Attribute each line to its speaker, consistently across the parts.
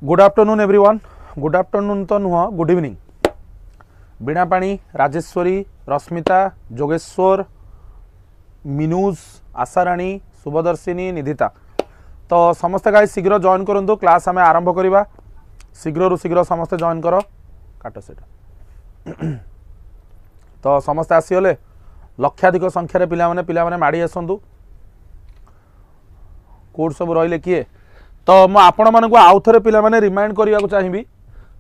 Speaker 1: Good afternoon everyone. Good afternoon तो नुह, good evening. बीणापाणी, Rajeshwari, Rashmita, Jogeshwar, मिनुज, आशाराणी, Shubhdarshini, निधिता, तो समस्ते गाइस शीघ्र जॉइन करंतु। क्लास आम आरंभ करवा शीघ्र रु शीघ्र समस्ते जॉइन कर काट से तो समस्ते आसीगले। लक्षाधिक संख्यार पिला माड़ी आसतु। कोड सब रहिले किए तो मु आपण मानक आउ थे पे रिमाइंड करने को चाहिए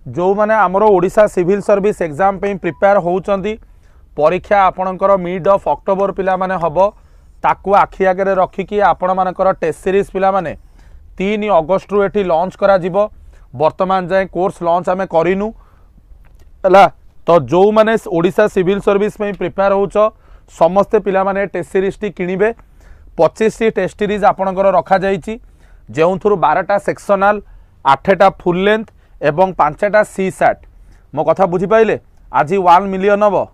Speaker 1: जो मैंने आमर ओडिशा सिविल सर्विस एग्जाम पे प्रिपेयर होउचंदी। परीक्षा आपणकर मिड ऑफ अक्टोबर पिला माने हबो, ताकू आखि आगे रखिकी आपण मानकर टेस्ट सीरीज पिला माने 3 अगस्ट रु एठी लॉन्च करा जिवो। वर्तमान जाए कोर्स लॉन्च आमे करिनु हला। तो जो माने ओडिशा सिविल सर्विस में प्रिपेयर होउछ समस्ते पिला माने टेस्ट सीरीज टी किनिबे। 25 टी टेस्ट सीरीज आपणकर रखा जाईची, जेउथुरु 12टा सेक्शनल, 8टा फुल लेंथ एवं 5टा सी सैट। मो कथा बुझी पाइले? आज 1 मिलियन हबो।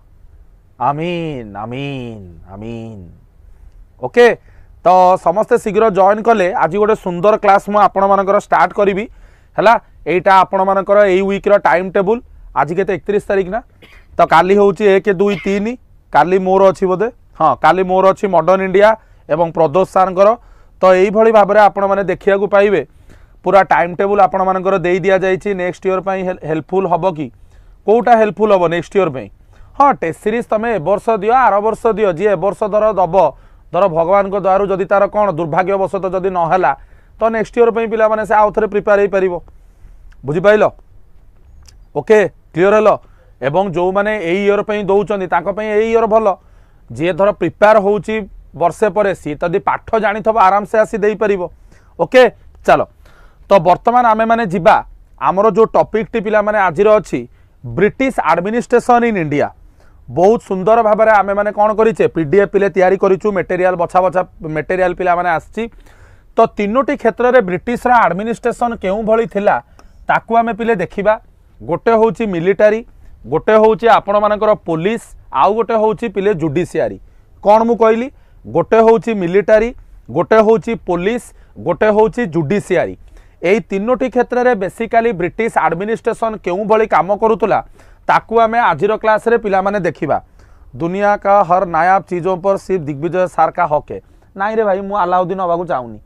Speaker 1: आमीन आमीन आमीन। ओके, तो समस्ते शीघ्र जॉइन कले। आज गोटे सुंदर क्लास मु आपण मानकर स्टार्ट करी हैला। एटा आपण मानकर एई वीक रो टाइम टेबल। आज केते 31 तारिख ना, तो काली होउची 1 2 3। काली मोर अछि बोधे, हाँ काली मोर अछि मॉडर्न इंडिया एवं प्रदोष सारंकर। तो यही भाई भाव में आपण मैंने देखा पाइबे पूरा टाइम टेबल आपण मानकर दे दिया जाइए। नेक्स्ट ईयर पर हेल्पफुल हम कि कौटा हेल्पफुल हम नेक्स्ट ईयर पे? हाँ, टेस्ट सीरीज तुम ए वर्ष दियो, आर वर्ष दियो। जी ए वर्ष धर दब धर भगवान को द्वारू जदि तार कौन दुर्भाग्यवशत जदि नहला तो नेक्स्ट ईयर पे पिला माने से आउ थे प्रिपेयर हो पार। बुझिपाइल? Okay, clear hello. एवं जो मैंने यही ईयर पे दौरान यही ईयर भल। जी धर प्रिपेयर होउची वर्षे पर सी तदी पाठ जानी थब आराम से आसी दे पारिबो। ओके, चलो तो वर्तमान आमे माने जिबा आमर जो टॉपिक टी पिला माने आजिर अछि ब्रिटिश एडमिनिस्ट्रेशन इन इंडिया। बहुत सुंदर भाव में आमे माने कोन करिचे पीडीएफ पिले तैयारी करिचु। मटेरियल बछा बछा मटेरियल पिला माने आछि। तो तीनोटी क्षेत्र में ब्रिटिश रा एडमिनिस्ट्रेशन केउ भली थिला ताकू आमे पिले देखिबा। गोटे होउची मिलिटारी, गोटे होउची आपण मानकर पुलिस, आउ गोटे होउची पिले जुडिशियरी। कोन मु कहली? गोटे होउची मिलिटारी, गोटे होउची पुलिस, गोटे होउची जुडिशियरी। एई तीनोटी क्षेत्र में बेसिकली ब्रिटिश एडमिनिस्ट्रेशन केउ भली काम करुतला ताकू आमे आजिर क्लास रे पिला माने देखिबा। दुनिया का हर नायाब चीजों पर सिर्फ दिग्विजय सार का हक है। नाई रे भाई, मु अलाउद्दीन हवाकू चाहूनी।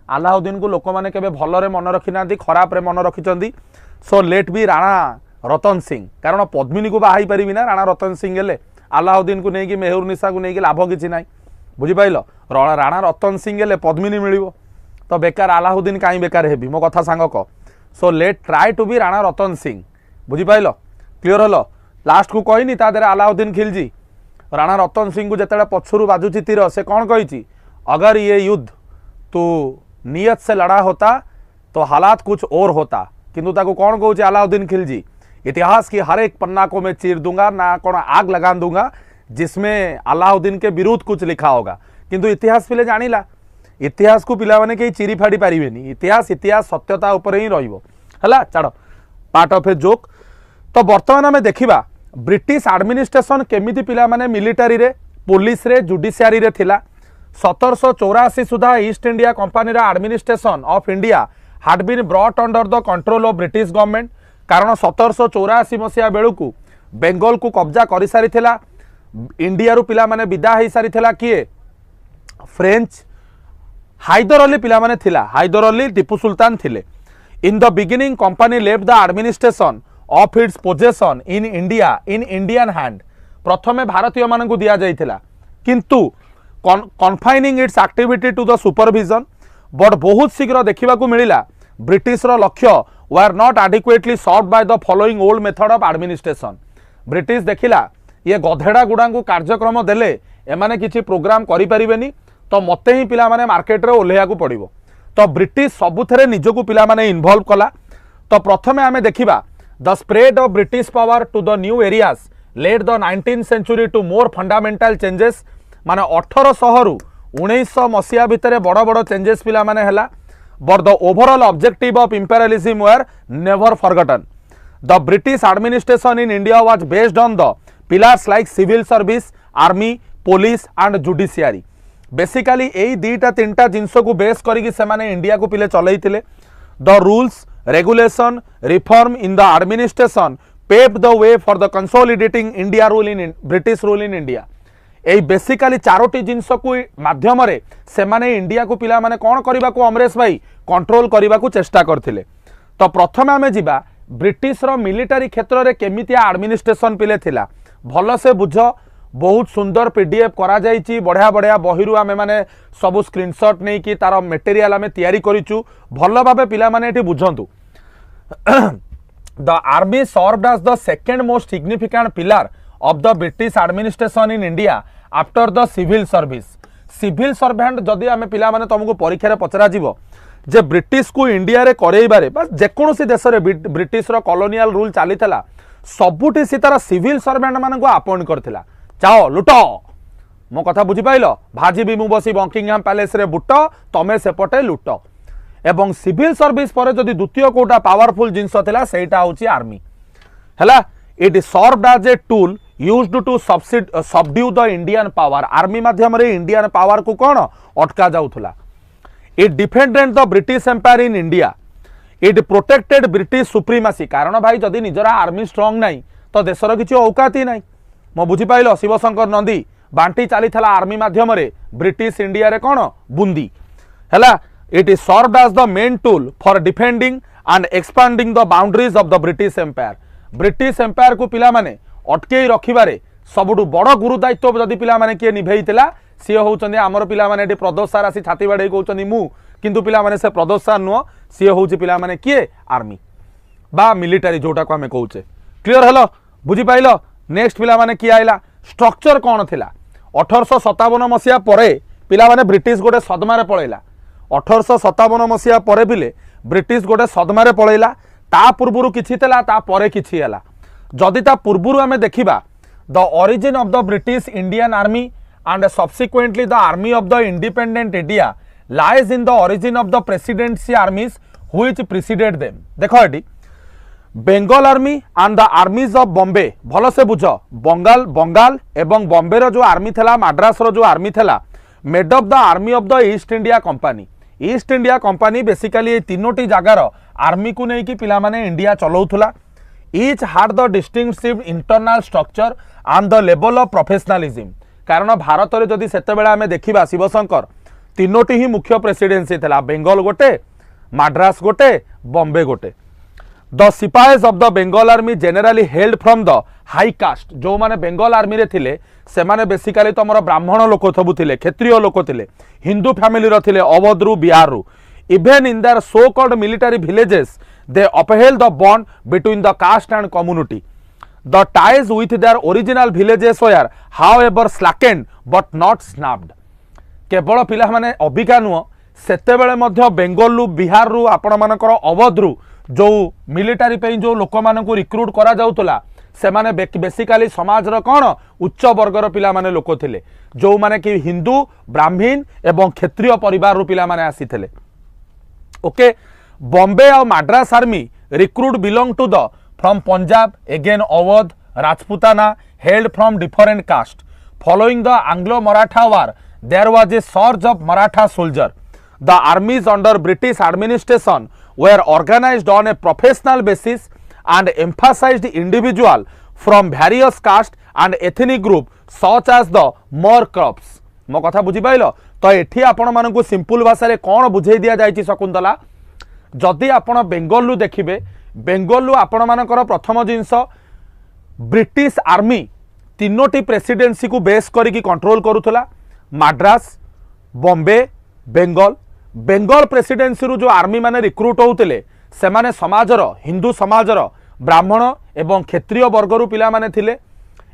Speaker 1: अलाउद्दीन को लोक माने केबे भलरे मन रखि नांती, खराब रे मन रखिचंदी। So let B Rana Ratan Singh, कारण पद्मिनी को बाहाई परिबी ना राणा रतन सिंह हेले। अलाउद्दीन को नेकी मेहुर निशा को नेकी लाभ किछि नाई। बुझिपाइल? राणा रतन सिंह हेले पद्मिनी मिलिबो, तो बेकार अलाउद्दीन कहीं बेकार हेबी। मो कथा सांग क। So let try to be Rana Ratan Singh. बुझिपाइल? Clear hello? लास्ट को कहनी ता देरे अलाउद्दीन खिलजी राणा रतन सिंह को जेतेबेले पछुरु बाजुची तीर से कौन कही, अगर ये युद्ध तो नियत से लड़ा होता तो हालात कुछ और होता। किंतु ताको कौन कहूँ अलाउद्दीन खिलजी, इतिहास की हर एक पन्ना को मैं चीर दूंगा, ना कौन आग लगा दूंगा जिसमें अलाउद्दीन के विरुद्ध कुछ लिखा होगा। किंतु इतिहास पिले जानिला, इतिहास को पिला माने कहीं चिरी फाड़ी पारिबेनी। इतिहास सत्यता उपर ही रहिबो। हला छाड़, पार्ट ऑफ ए जोक। तो वर्तमान आमे देखिबा ब्रिटिश एडमिनिस्ट्रेशन केमिति पिला माने मिलिटरी रे, पुलिस रे, जुडिशियरी रे थिला। 1784 सुधा ईस्ट इंडिया कंपनी रा administration of India had been brought under the control of British government. कारण 1784 मसीहा बेलू बेंगल को कब्जा कर सारी थिला। इंडिया रु पिला माने विदा हो सारी थिला किए? फ्रेंच हैदर अली पिला माने थिला। हैदर अली टीपू सुल्तान थिले। In the beginning company left the administration of its possession in India in Indian hand. प्रथमे भारतीय मानन को दिया जाइथिला, किंतु confining its activity to the supervision. But बहुत शीघ्र देखा मिला ब्रिटिश रो लक्ष्य were not adequately solved by the following old method of administration. British देखिला ये गधेड़ा गुड़ा को कार्यक्रम देले एमाने किछि प्रोग्राम करि परिबेनी, तो मते ही पिला माने मार्केट रे ओल्हेया को पड़िबो। तो ब्रिटिश सबुथरे निजको पिला माने इन्वॉल्व कला। तो प्रथमे आमे देखिबा the spread of British power to the new areas led the 19th century to more fundamental changes. माने 1800 रु 1900 मसीहा भितर बड़ बड़ चेंजेस पिला माने हला। But the overall objective of imperialism were never forgotten. The British administration in India was based on the pillars like civil service, army, police and judiciary. Basically यही 2टा 3टा जिनस को बेस करके इंडिया को पिले चलई the rules regulation, reform in the administration paved the way for the consolidating India rule in British rule in India. এই basically Charoti जिनस को माध्यम से माने इंडिया को पिला माने कौन करबा को अमरेश भाई कंट्रोल करबा को चेष्टा करथिले। तो प्रथम आमे जिबा ब्रिटिश रो मिलिटरी क्षेत्र रे केमितिया एडमिनिस्ट्रेशन पिले थिला भल से बुझ। बहुत सुंदर पीडीएफ करा जाइछि, बढ़िया बढ़िया बहिरु आमे माने सब स्क्रीनशॉट नै कि तार मटेरियल आमे तयारी करिछु भल भाबे पिला माने एठी बुझंतु। The army served as the second most significant pillar of the British administration in India after the civil service. Civil servant जदि आमे पिला माने तुमको परीक्षा रे पचरा जीवो जे ब्रिटिश को इंडिया रे करैबारे बस जेकोनोसी देश रे ब्रिटिश रो कॉलोनियल रूल चलीथला सबुठी सी तार सिविल सर्वेंट मानक अपॉइंट करथिला। जाओ लुट मो कथा बुझी पाइल भाजी भी मु बसी बकिंगहाम पैलेस रे बुट तमे सेपटे लुट। एवं सिविल सर्विस पर जदि द्वितीय कोटा पावरफुल जिनस थिला सेटा होची आर्मी हैला। It served as a tool used to subdue the Indian power. Army माध्यम रे इंडियन पावर को कोन अटका जाउथला। It defended the British empire in India. It protected British supremacy. कारण भाई जदि निजरा आर्मी स्ट्रांग नाही तो देशर किछि औकात ही नाही। मो बुझी पाइल शिवशंकर नंदी बांटी चली थला आर्मी माध्यम रे ब्रिटिश इंडिया रे कोन बुंदी हैला। It is served as the main tool for defending and expanding the boundaries of the British empire. British empire को पिला माने अटके रखिबारे सबुठु बड़ गुरु दायित्व जदि पिला माने किए निभेइतिला सी होउचंदी आमर पिला माने एटी प्रदोष सार आसी छाती बाडे कहउचंदी मु किंतु पिला माने से प्रदोष सार नुह सी होउची पिला माने किए आर्मी बा मिलिटरी जोटा को हमें कहउचे। क्लियर हेलो बुझी पाइल। नेक्स्ट पिला माने किए आइला स्ट्रक्चर कोन थिला 1857 मसिया परे पिला माने ब्रिटिश गोटे सदमारे पळैला। 1857 मसिया परे बिले ब्रिटिश गोटे सदमारे पळैला। ता पूर्वरु किछि थिला ता परे किछि हला। जदि ता पूर्वरु हमें देखिबा the origin of the British Indian army and subsequently the army of the independent India lies in the origin of the presidency armies which preceded them. देखो eighty Bengal army and the armies of Bombay भल से बुझ बंगाल एवं बॉम्बे रो जो army थला मद्रास रो जो army थला made of the army of the East India Company. East India Company basically तीनोटी जगार आर्मी को नहीं कि पिला माने इंडिया चलाउथला। Each had the distinctive internal structure and the level of professionalism. कारण भारत में जदि सेतेबेले आमे देखिबा शिवशंकर तीनोटी ही मुख्य प्रेसिडेंसी थला बेंगल गोटे मद्रास गोटे बॉम्बे गोटे। The sepoys of the Bengal army generally held from the high caste. जो माने बेंगल आर्मी रे थिले से माने बेसिकली तमर ब्राह्मण लोक सबु थिले क्षत्रिय लोक थिले हिंदू फैमिली रो थिले अवधरू बिहारु। Even in their so called military villages they upheld the bond between the caste and community. The ties with their original villages were however slackened but not snapped. केवल पिला माने अबिका नुह सेतेबेले मध्य बेंगलु बिहारु आपण मानकर अवधरू जो मिलिटरी पे जो लोक मानकु रिक्रूट करा जाउतला से माने बेसिकली समाज रो कोन उच्च वर्गर पिला माने लोक थिले जो माने कि हिंदू ब्राह्मण एवं क्षत्रिय परिवार रो पिला माने आसीथिले। ओके बॉम्बे और Madras army recruit belong to the from Punjab, again Awadh, Rajputana, hailed from different caste. Following the anglo-marathawars, there was a surge of Maratha soldiers. The armies under British administration were organized on a professional basis and emphasized individuals from various castes and ethnic groups such as the More crops. मो कथा बुझी pile. तो एठी आपण मानकु simple भाषा रे कोन बुझेई दिया जायछि शकुंतला जदि आपण बेंगलु देखिबे बेंगलु आपण मानकर प्रथम जिनस ब्रिटिश आर्मी तीनोटी प्रेसिडेंसी को बेस करिकी कंट्रोल करूथला मद्रास बॉम्बे बेंगल। बेंगल प्रेसिडेंसी रु जो आर्मी माने रिक्रूट होउतले से माने समाजर हिंदू समाजर ब्राह्मण एवं क्षत्रिय वर्गर पिला माने थिले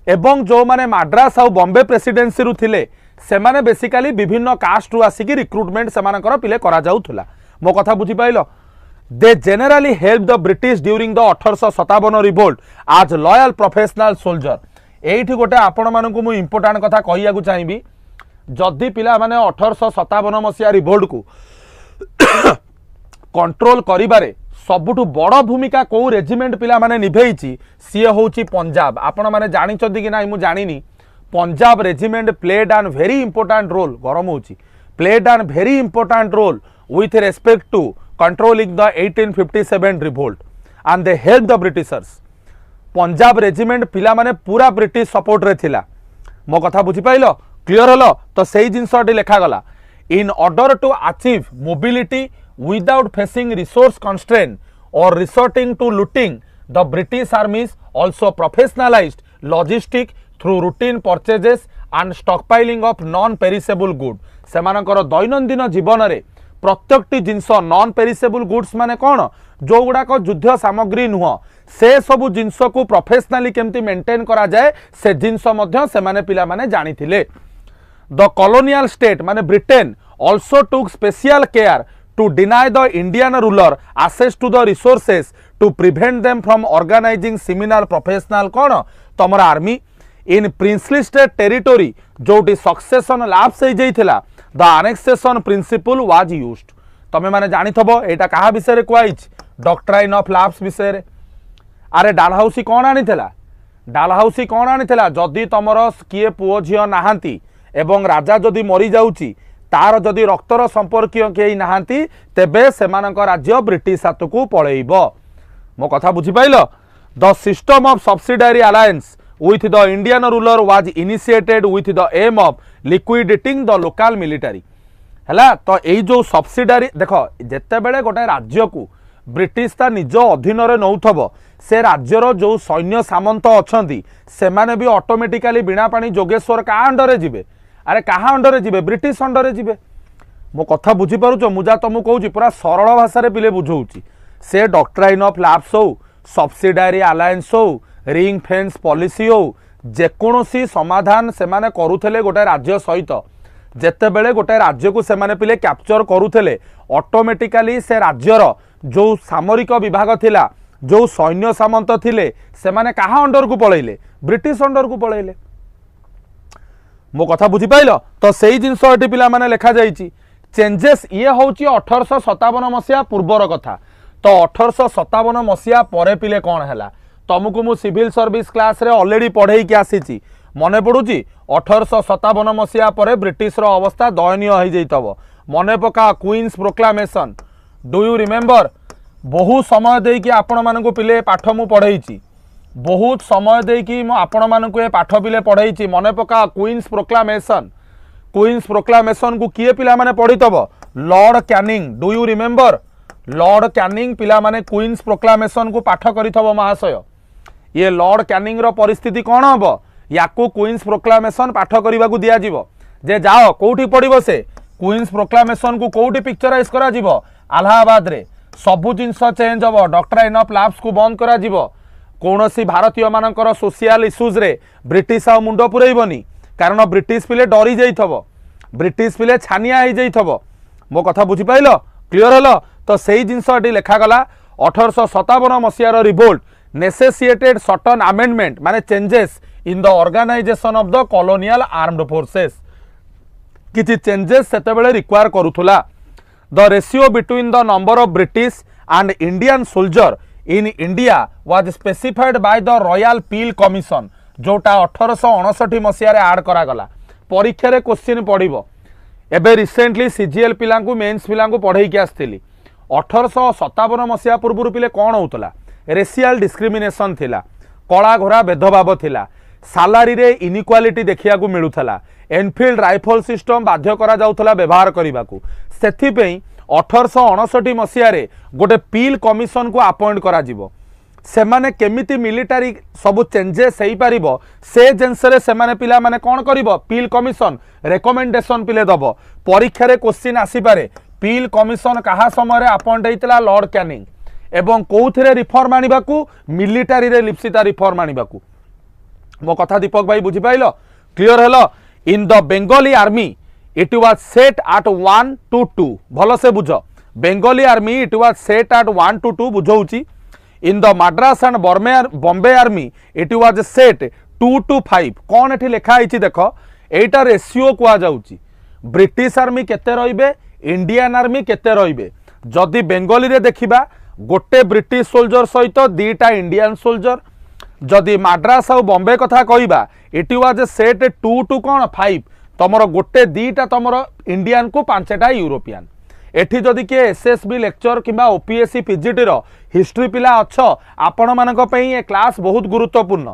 Speaker 1: एवं जो माने मद्रास और बॉम्बे प्रेसिडेंसी रु थिले से माने बेसिकली विभिन्न कास्ट रु आसिकी रिक्रूटमेंट से मानकर पिले करा जाउथला। मो कथा बुझी pilo. They generally helped the British during the 1857 revolt as loyal professional soldier. एठी गोटे आपण मानकु मु इंपोर्टेंट कथा कहिया को चाहिबी जदि पिला माने 1857 मसिया रिवोल्ट को कंट्रोल करिबारे सबुठु बड़ भूमिका को रेजिमेंट पिला माने निभेइची सी होउची पंजाब। आपण माने जानि चंदी कि नाही मु जानिनी Punjab regiment played an very important role गरम होउची played an very important role with respect to controlling the 1857 revolt and they helped the Britishers. Punjab regiment पिला माने पूरा ब्रिटिश सपोर्ट रे थिला मो कथा बुझी पाइलो क्लियर हलो तो सही जिनसटी लेखा गला in order to achieve mobility without facing resource constraint और resorting to looting the British armies also professionalised logistic through routine purchases and stockpiling of non perishable good सेमानकर दैनंदिन जीवन रे प्रत्येकटी जिनस नॉन पेरिसेबल गुड्स माने कौन जो गुड़ाक युद्ध सामग्री नुह से सबु जिनस को प्रोफेशनली केमती मेंटेन करा जाए से जिनस मध्य से माने पिला माने जानी थिले द कॉलोनियल स्टेट माने Britain also took special care to deny the Indian ruler access to the resources to prevent them from organising similar professional कौन तमर army in princely state territory जोटी सक्सेशन लैप्स हो जाइथिला the annexation principle was used तमे माने जानी थबो एटा कहा विषय रे क्वाइच डॉक्ट्राइन ऑफ लैप्स विषय रे अरे डालहाउसी कौन आनीथिला डालहाउसी कौन आनीथिला जदि तमर किए पुओ झियो नाहांती एवं राजा जदि मरी जाउची तार जदि रक्तर संपर्कीय केही नाहांती तेबे सेमानक राज्य ब्रिटिश हातकू पळेइबो मो कथा बुझी pilo the system of subsidiary alliance with the Indian ruler was initiated with the aim of liquidating the local military हैला तो एई जो सब्सिडारी देखो जेते बेले गोटे राज्य को ब्रिटिश ता निज अधीन रे नउथबो से राज्यर जो सैन्य सामंत अछंती से माने भी ऑटोमेटिकली बिना पानी जोगेश्वर का अंडर रे जिवे अरे कहा अंडर रे जिवे ब्रिटिश अंडर रे जिवे मो कथा बुझी पारुछो मुजा तुमु कहूची पूरा सरल भाषा रे पिले बुझौची से डॉक्ट्राइन ऑफ लैप्स हो सब्सिडारी अलायंस हो रिंग फेंस पॉलिसी हो जेकोसी समाधान से माने करुथले गोटे राज्य सहित जेते बेले गोटे राज्य को सेमाने पिले कैप्चर करुथले ऑटोमेटिकली से राज्यर जो सामरिक विभाग थिला जो सैन्य सामंत थिले से माने कहा अंडर को पळैले ब्रिटिश अंडर को पळैले मो कथा बुझी पाइलो तो सही जिनस एटी पिला माने लेखा जाईची चेंजेस ये होची 1857 मसिया पूर्वर कथा तो 1857 मसिया परे पिले कोन हैला तुमको मु सिविल सर्विस क्लास रे ऑलरेडी पढ़े कि आसी मने पड़ुची 1857 मसिया पर ब्रिटिश रो अवस्था दयनीय हो जाइतबो मने पका queen's proclamation do you remember बहुत समय दे कि आपण मानकु पिले पाठ मु पढ़ेइची बहुत समय दे कि आपण मानकु ए पाठ पिले पढ़ेइची मने पका क्वीन्स प्रोक्लामेशन को किए पिला माने पढ़ितबो Lord Canning do you remember Lord Canning पिला माने क्वीन्स प्रोक्लामेशन को पाठ करितबो महाशय ये लॉर्ड कैनिंग रो परिस्थिति कौन हम याकू क्वीन्स प्रोक्लामेशन पाठ करने को दिया जीवो जे जाओ कोठी पड़िबो से क्वीन्स प्रोक्लामेशन को कोठी पिक्चराइज करा जीवो अलाहाबाद रे सबु जिनस चेंज हबो डॉक्ट्राइन ऑफ लैप्स को बंद करा जीवो कोनोसी भारतीय मानकर सोशल इश्यूज रे ब्रिटिश आ मुंडो पुरैबनी कारण ब्रिटिश पिले डरी जाइथबो ब्रिटिश पिले छानिया हो जाइथबो मो कथा बुझी पाइलो क्लियर हलो तो सही जिनस एटी लेखा गला 1857 मसिया रो रिवोल्ट necessitated certain amendment माने changes in the organization of the colonial armed forces किछि changes सेते बेले require करूथुला the ratio between the number of British and Indian soldier in India was specified by the Royal Peel Commission जोटा 1859 मसिया रे add करा गला परीक्षा रे question पड़िबो एबे रिसेंटली सीजीएल पिला को मेंस पिला को पढ़ाई के आस्थिली 1857 मसिया पूर्व पिले कौन होतला रेसियल डिस्क्रिमिनेशन थिला कला घोरा भेदभाव थिला सालारी रे इनइक्वालिटी देखिया को मिलुथला एनफील्ड राइफल सिस्टम बाध्य करा जाउथला व्यवहार करबा को सेथि पेई 1859 मसिया रे गोटे पील कमिशन को अपॉइंट करा जिवो सेमाने केमिति मिलिटारी सब चेंजेस हेई परिबो से जेंसरे सेमाने पिला माने कोन करिवो पील कमिशन रेकमेंडेशन पिले दबो परीक्षा रे क्वेश्चन आसी पारे पील कमिशन कहा समय रे अपॉइंट हेइतला लॉर्ड कैनिंग एवं कौथिरे रिफॉर्म आनिबाकू मिलिटारी रे लिप्सिता रिफॉर्म आनिबाकू मो कथा दीपक भाई बुझी पाइलो clear hello in the Bengali army it was set at 1 to 2 भलो से बुझो Bengali army it was set at 1 to 2 बुझौची in the Madras and Bombay army it was set 2 to 5 कोन एठी लेखा आइची देखो एटा रेशियो कुआ जाउची ब्रिटिश आर्मी केते रहिबे इंडियन आर्मी केते रहिबे जदि बेंगली रे देखिबा गोटे ब्रिटिश सोल्जर सहित दीटा इंडियन सोल्जर जदि मद्रास और बॉम्बे कथा कहवा इट वाज सेट 2 to 5 तमर गोटे दीटा तमर इंडियन को 5टा यूरोपियन एठी जदि किए एसएसबी लेक्चर किंबा ओपीएससी पीजीटी रो हिस्ट्री पिला अच्छ आपण मानक पई ए क्लास बहुत गुरुत्वपूर्ण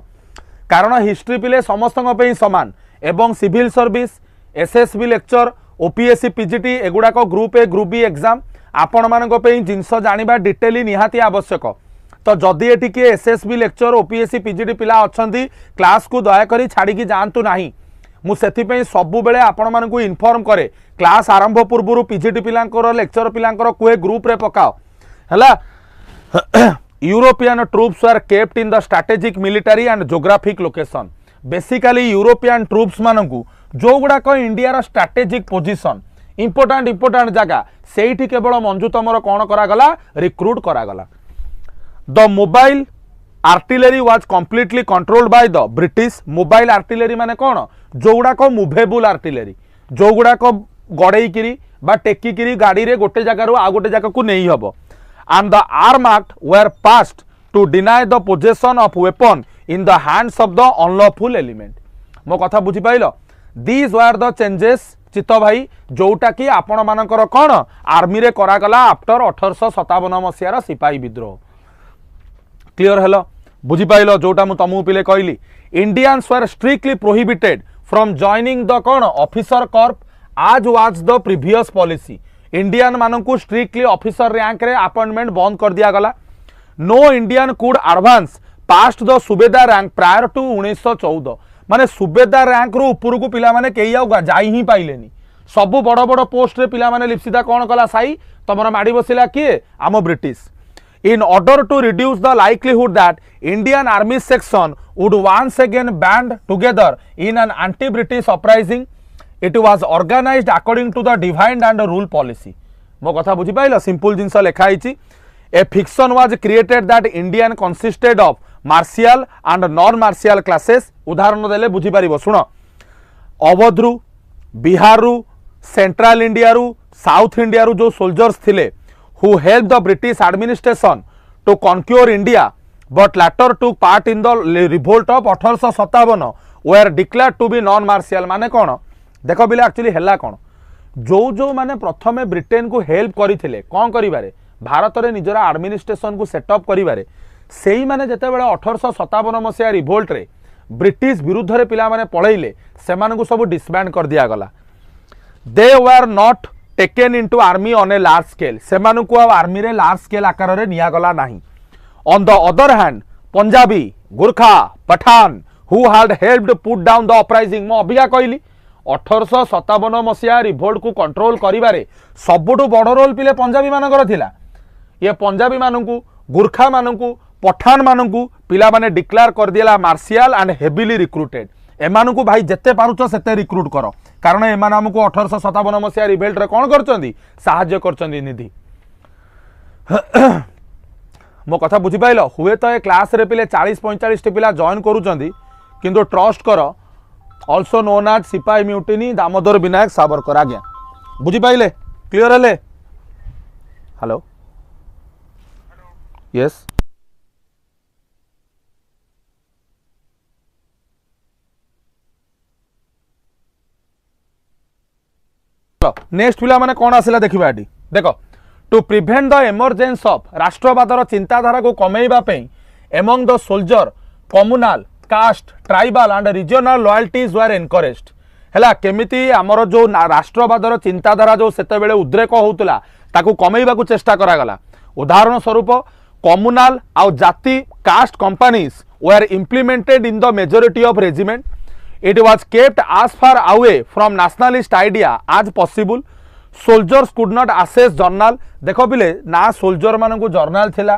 Speaker 1: कारण हिस्ट्री पिले समस्तक पई समान एवं civil service SSB lecture OPSC PGT एगुड़ाक group A group B exam आपण मानक पई जिनस जानिबा डिटेली निहाती आवश्यक। तो जदि एठी किए एसएसबी लेक्चर ओपीएससी पीजीटी पिला अछंती क्लास को दया करी छाड़ी की जानतु नाही मु सेथि पई सबु बेले आपण मानकु इन्फॉर्म करे क्लास आरंभ पूर्व पीजीटी पिलांकर लेक्चर पिलांकर कुए ग्रुप रे पकाओ हला। European troops were kept in the strategic military and geographic location basically European troops मानकु जो गुड़ाक इंडिया स्ट्रेटेजिक पोजिशन इंपोर्टाट जगह सेठी केवल मंजू तमर कौन करागला रिक्रूट करागला। The mobile artillery was completely controlled by the British. Mobile artillery माने कौन जो गुड़ाक मुभेबुल आर्टिलरी जो गुड़ाक गड़ेकरी बा टेकिकी गाड़ी रे गोटे जगार आ गोटे जगह को नहीं hub and the arm act were passed to deny the possession of weapon in the hands of the unlawful element। मो कथा बुझी pile these were the changes चित्त भाई जोटा कि आपण मानकर कौन आर्मी रे करागला आफ्टर 1857 मसीहार सिपाही विद्रोह। क्लियर हेलो बुझी पाइल जोटा मु तमु पिले कहली Indians were strictly prohibited from joining the कौन officer corp as was the previous policy. Indian मानकु स्ट्रिक्टली ऑफिसर रैंक रे अपॉइंटमेंट बंद कर दिया गला। No Indian could advance past the subedar rank prior to 1914 माने सुबेदार रैंक रू ऊपर को पिला माने केही आ जाई ही पाइलेनी सबु बड़ बड़ पोस्ट रे पिला माने लिप्सिता कौन कला साई तमरा माडी बसिला किए आम British. In order to reduce the likelihood that Indian army section would once again band together in an anti British uprising it was organised according to the डिवाइन्ड एंड रूल पॉलिसी। मो कथा बुझी पाइल सिंपल जिनस लिखाई a fiction was created that Indian consisted of martial and non martial classes. उदाहरण देले बुझी पारिबो सुनो अवध रु बिहार रु सेंट्रल इंडिया रु साउथ इंडिया रु जो सोल्जर्स थिले who help the British administration to conquer India but later to part in the revolt of 1857 were declared to be non martial. माने कौन देख बिले एक्चुअली हैला कौन जो माने प्रथमे ब्रिटेन को हेल्प करथिले कौन करिबारे भारत रे निजरा एडमिनिस्ट्रेशन को सेटअप करिबारे सेही माने जेते बेले 1857 मसिया रिवोल्ट रे ब्रिटिश विरुद्ध रे पिला माने पळैले सेमान को सब डिसबैंड कर दिया गला। They were not taken into army on a large scale सेमान को आर्मी रे लार्ज स्केल आकार रे निया गला नाही। On the other hand Punjabi Gurkha Pathan who had helped put down the uprising मो अबिया कहली 1857 मसीहा रिवोल्ट को कंट्रोल करिबारे सबुठु बड़ रोल पिले पंजाबी मानकर थिला। ये पंजाबी मानकु गुरखा मानकु पठान मानकु पिला माने डिक्लेयर कर दिला मार्शियल एंड हेवीली रिक्रूटेड एमानकु भाई जेते पारुछ सेते रिक्रूट करो कारण एमान हमकु 1857 मसीहा रिवोल्ट रे कोन करचंदी सहाय्य करचंदी निधि। मो कथा बुझी पाइल हुए तो ए क्लास रे पिले 40-45 पिला जॉइन करूचंदी किंतु ट्रस्ट कर ऑल्सो नोन एज सिपाही म्यूटिनी दामोदर विनायक सावरकर आज्ञा बुझी पाइले क्लियर हेले। हेलो यस नेक्स्ट पिला माने कौन आसिला देखिबा एटी देखो to prevent the emergence of राष्ट्रवादर चिंताधारा को कमेइबा पई among the soldier communal caste tribal and regional loyalties were encouraged हैला केमिति हमर जो राष्ट्रवादर चिंताधारा जो सेते बेले उद्रेक होउतला ताकू कमेइबा को चेष्टा करा गला। उदाहरण स्वरूप कम्युनाल आउ जाति caste companies were implemented in the majority of regiment it was kept as far away from nationalist idea as possible soldiers could not access journal देखो बिले ना सोल्जर मान को जर्नाल थिला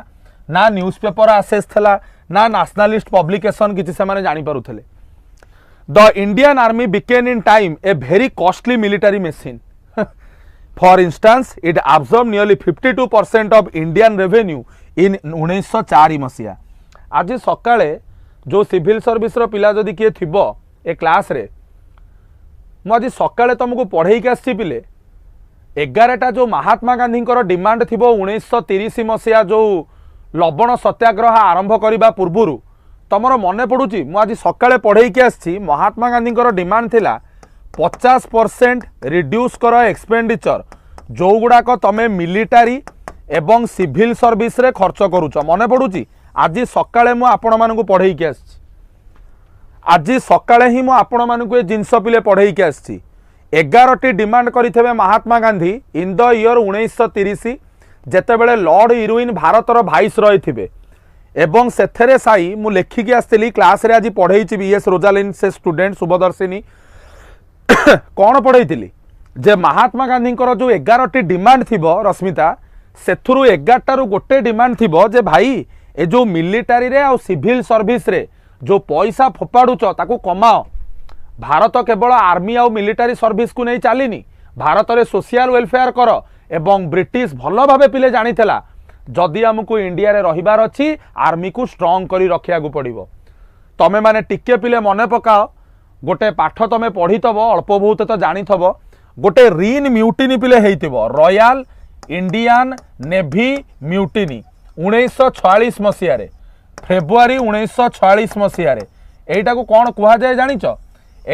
Speaker 1: ना न्यूज़पेपर access थिला ना nationalist publication किछि से माने जानि पारुथले। The Indian army became in time a very costly military machine for instance it absorbed nearly 52% of Indian revenue in 1904 मसिया। आज सकाळे जो सिविल सर्विस रो पिला जदि किए थिबो ए क्लास रे मुझे सकाळे तुमको पढ़े के आसी पिले 11टा जो महात्मा गांधी डिमांड थी 1930 मसीहा जो लवण सत्याग्रह आरंभ करने पूर्वर तुम मन पड़ुची मुझे सकाळे पढ़े के आसी महात्मा गांधी डिमांड थिला 50% रिड्यूस कर एक्सपेंडिचर जो गुड़ाक तमें मिलिटारी एवं सिविल सर्विस रे खर्च करूच मन पड़ुची आज सकाळे मु आपण मानकु पढ़े के आछि आज सकाळे ही मु आपण मानकु ए जिंस पिले पढ़े के आछि 11टी डिमांड करथिबे Mahatma Gandhi in the year 1930 जेतेबेले लॉर्ड इरविन भारतर भाइस रॉय थिबे एवं सेथरे साई मु लेखिकी आसली क्लास रे आज पढ़ेइछि बीएस रोजालिन से स्टूडेंट शुभदर्शिनी कौन पढ़ेइथिली जे महात्मा गांधी जो 11टी डिमांड थिबो रश्मिता सेथुरु 11 रु गोटे डिमांड थिबो जे भाई ए जो मिलिटारी रे आ सिविल सर्विस रे जो पैसा फोपाड़ुच ताकू कमाओ भारत केवल आर्मी आ मिलिटारी सर्विस को नहीं चलीनी भारत रे सोशल वेलफेयर कर एवं ब्रिटिश भल भाव पिले जानिथिला जदि आमको इंडिया रे रहिबार अछि आर्मी को स्ट्रांग करी रखिया को पड़िबो तमे माने टिके पिले मने पकाओ गोटे पाठ तमे पढ़ितबो अल्प बहुत तो जानिथबो गोटे रीन म्यूटिनी पिले हेइतिबो रॉयल इंडियन नेवी म्यूटिनी 1946 मसीह रे फेब्रुआरी 1946 मसीह रे एटा को कोन कुहा जाय जानिच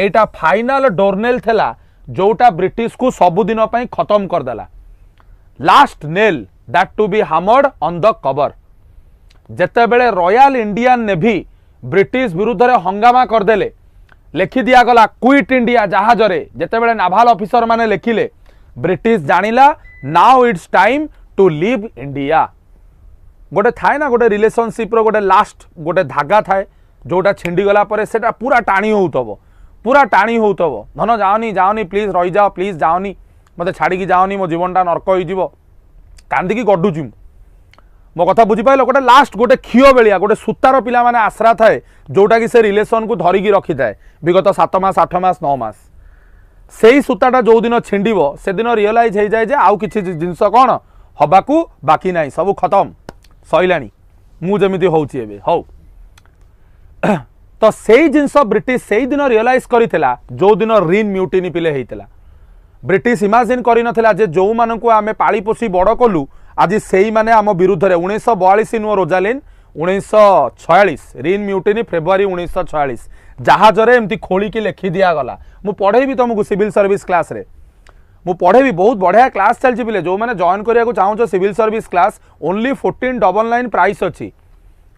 Speaker 1: एटा फाइनल डोरनेल थेला जोटा ब्रिटिश को सबुदिन पई खत्म कर देला last nail that to be hammered on the cover जेते बेले रॉयल इंडियन नेवी ब्रिटिश विरुद्ध रे हंगामा कर देले लिखि दिया गला क्विट इंडिया जहाज रे जेते बेले नाभाल ऑफिसर माने लिखिले ब्रिटिश जानिला now it's time to leave India गोटे थाए ना गोटे रिलेशनशिप रो गोटे लास्ट गोटे धागा थाए जोटा छिंडी गला परे सेटा पूरा टाणी होउतबो पूरा टाणी होउतबो धन जाओनी जाओनी प्लीज रही जाओ प्लीज जाओनी मते छाड़ी जाओनी मो जीवनटा नरक होई जीवो कांदी गडुची मो कथा बुझी पाइल गोटे लास्ट गोटे खियो बेलिया गोटे सूतार पिला माने आसरा थाए जोटा कि से रिलेशन को धरिकी रखी थाए विगत 7 मास 8 मास 9 मास सेही सूताटा जो दिन छिंडिबो से दिन रियलाइज हो जाए जे आउ किछि जिंस कोन हबाकू बाकी नाही सब खत्म सइलानी मु जेमिति होउची एबे हौ तो सेही जिंस ब्रिटिश सेही दिन रियलाइज करिथिला जो दिन रीन म्यूटिनी पिले हेइतिला ब्रिटिश इमाजिन करि नथिला जे जो मानकू आमे पाली पोसी बड़ कलु आज सेही माने आम विरुद्ध रे 1942 नुओ रोजालिन 1946 रीन म्यूटिनी फेब्रुआरी 1946 जहाज रे एमती खोली की लिखि दिया गला मु पढ़ेबी तुमको सिविल सर्विस क्लास रे मु पढ़ेबी बहुत बढ़िया क्लास चलछि बिले जो माने जॉइन करिया को चाहू civil service class only 1499 price अछि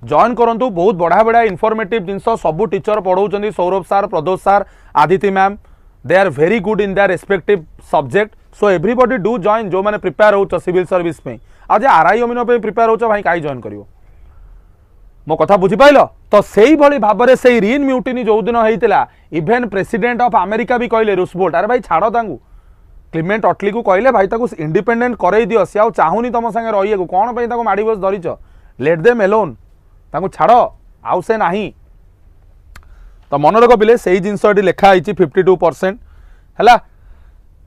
Speaker 1: जॉइन करंतु बहुत बढ़िया बढ़िया इनफॉर्मेटिव जिंस सब टीचर पढ़ाउछंदी Saurabh sir Pradosh sir Aditi ma'am they are very good in their respective subject so everybody do join जो माने प्रिपेयर हो सिविल सर्विस पे आज आरआई अमीनो पे प्रिपेयर हो भाई काई जॉइन करियो मो कथा बुझी पाइल तो सेही भली भाबरे सेही रीन म्यूटिनी जो दिन हेइतिला इवन प्रेसिडेंट ऑफ अमेरिका भी कहले रूसवेल्ट अरे भाई छाड़ो तांगू क्लीमेंट अटली को कहले भाई ताकू इंडिपेंडेंट करई दियो से आ चाहुनी तम संगे रहिए को कोन पई ताकू माडी बस धरिच लेट देम एलोन ताकू छाड़ो आउ से नाही तो मन रख बिले सेही जिंसटी लेखा आइछि 52% हला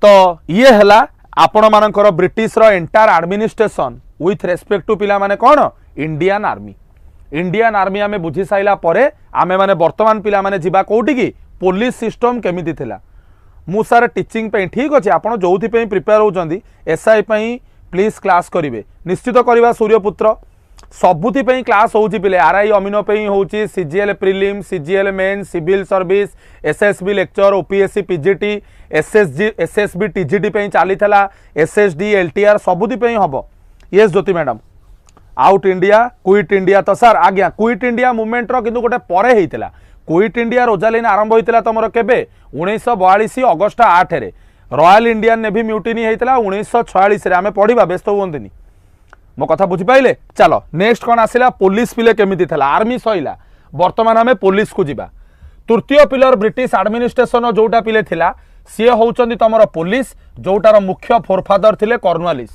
Speaker 1: तो ये हला आपण मानकर ब्रिटिश रो entire administration with respect to पिला माने कोन इंडियन आर्मी आमे बुझी साइला परे आमे माने वर्तमान पिला माने जिबा कोठी की पुलिस सिस्टम केमिति थिला मु सार टीचिंग पे ठीक अछि आपण जोथि पे प्रिपेयर होचंदी एसआई पे प्लीज क्लास करिवे निश्चित करबा सूर्यपुत्र सबुति पे क्लास होउची पिले आरआई अमीनो पे होउची CGL prelim CGL main civil service SSB lecture OPSC PGT SSB TGT पे चली थला एसएसडी एलटीआर सबुति पे हबो yes Jyoti madam out India quit India तो सर आज्ञा क्विट इंडिया मूवमेंट रो किंतु गोटे परे हेइतिला क्विट इंडिया रोजालिन आरंभ होइतिला तमरो केबे 1942 अगस्त 8 रे रॉयल इंडियन नेवी म्यूटिनी हेइतिला 1946 रे आमे पढिबा व्यस्त होंदिनी मो कथा बुझी पाइले चलो नेक्स्ट कोन आसिला पुलिस पिले केमिति थला आर्मी सइला वर्तमान आमे पुलिस को जिबा तृतीय पिलर ब्रिटिश एडमिनिस्ट्रेशन जोटा पिले थिला सी होउचंदी तमरो पुलिस जोटार मुख्य फोरफादर थिले कॉर्नवालिस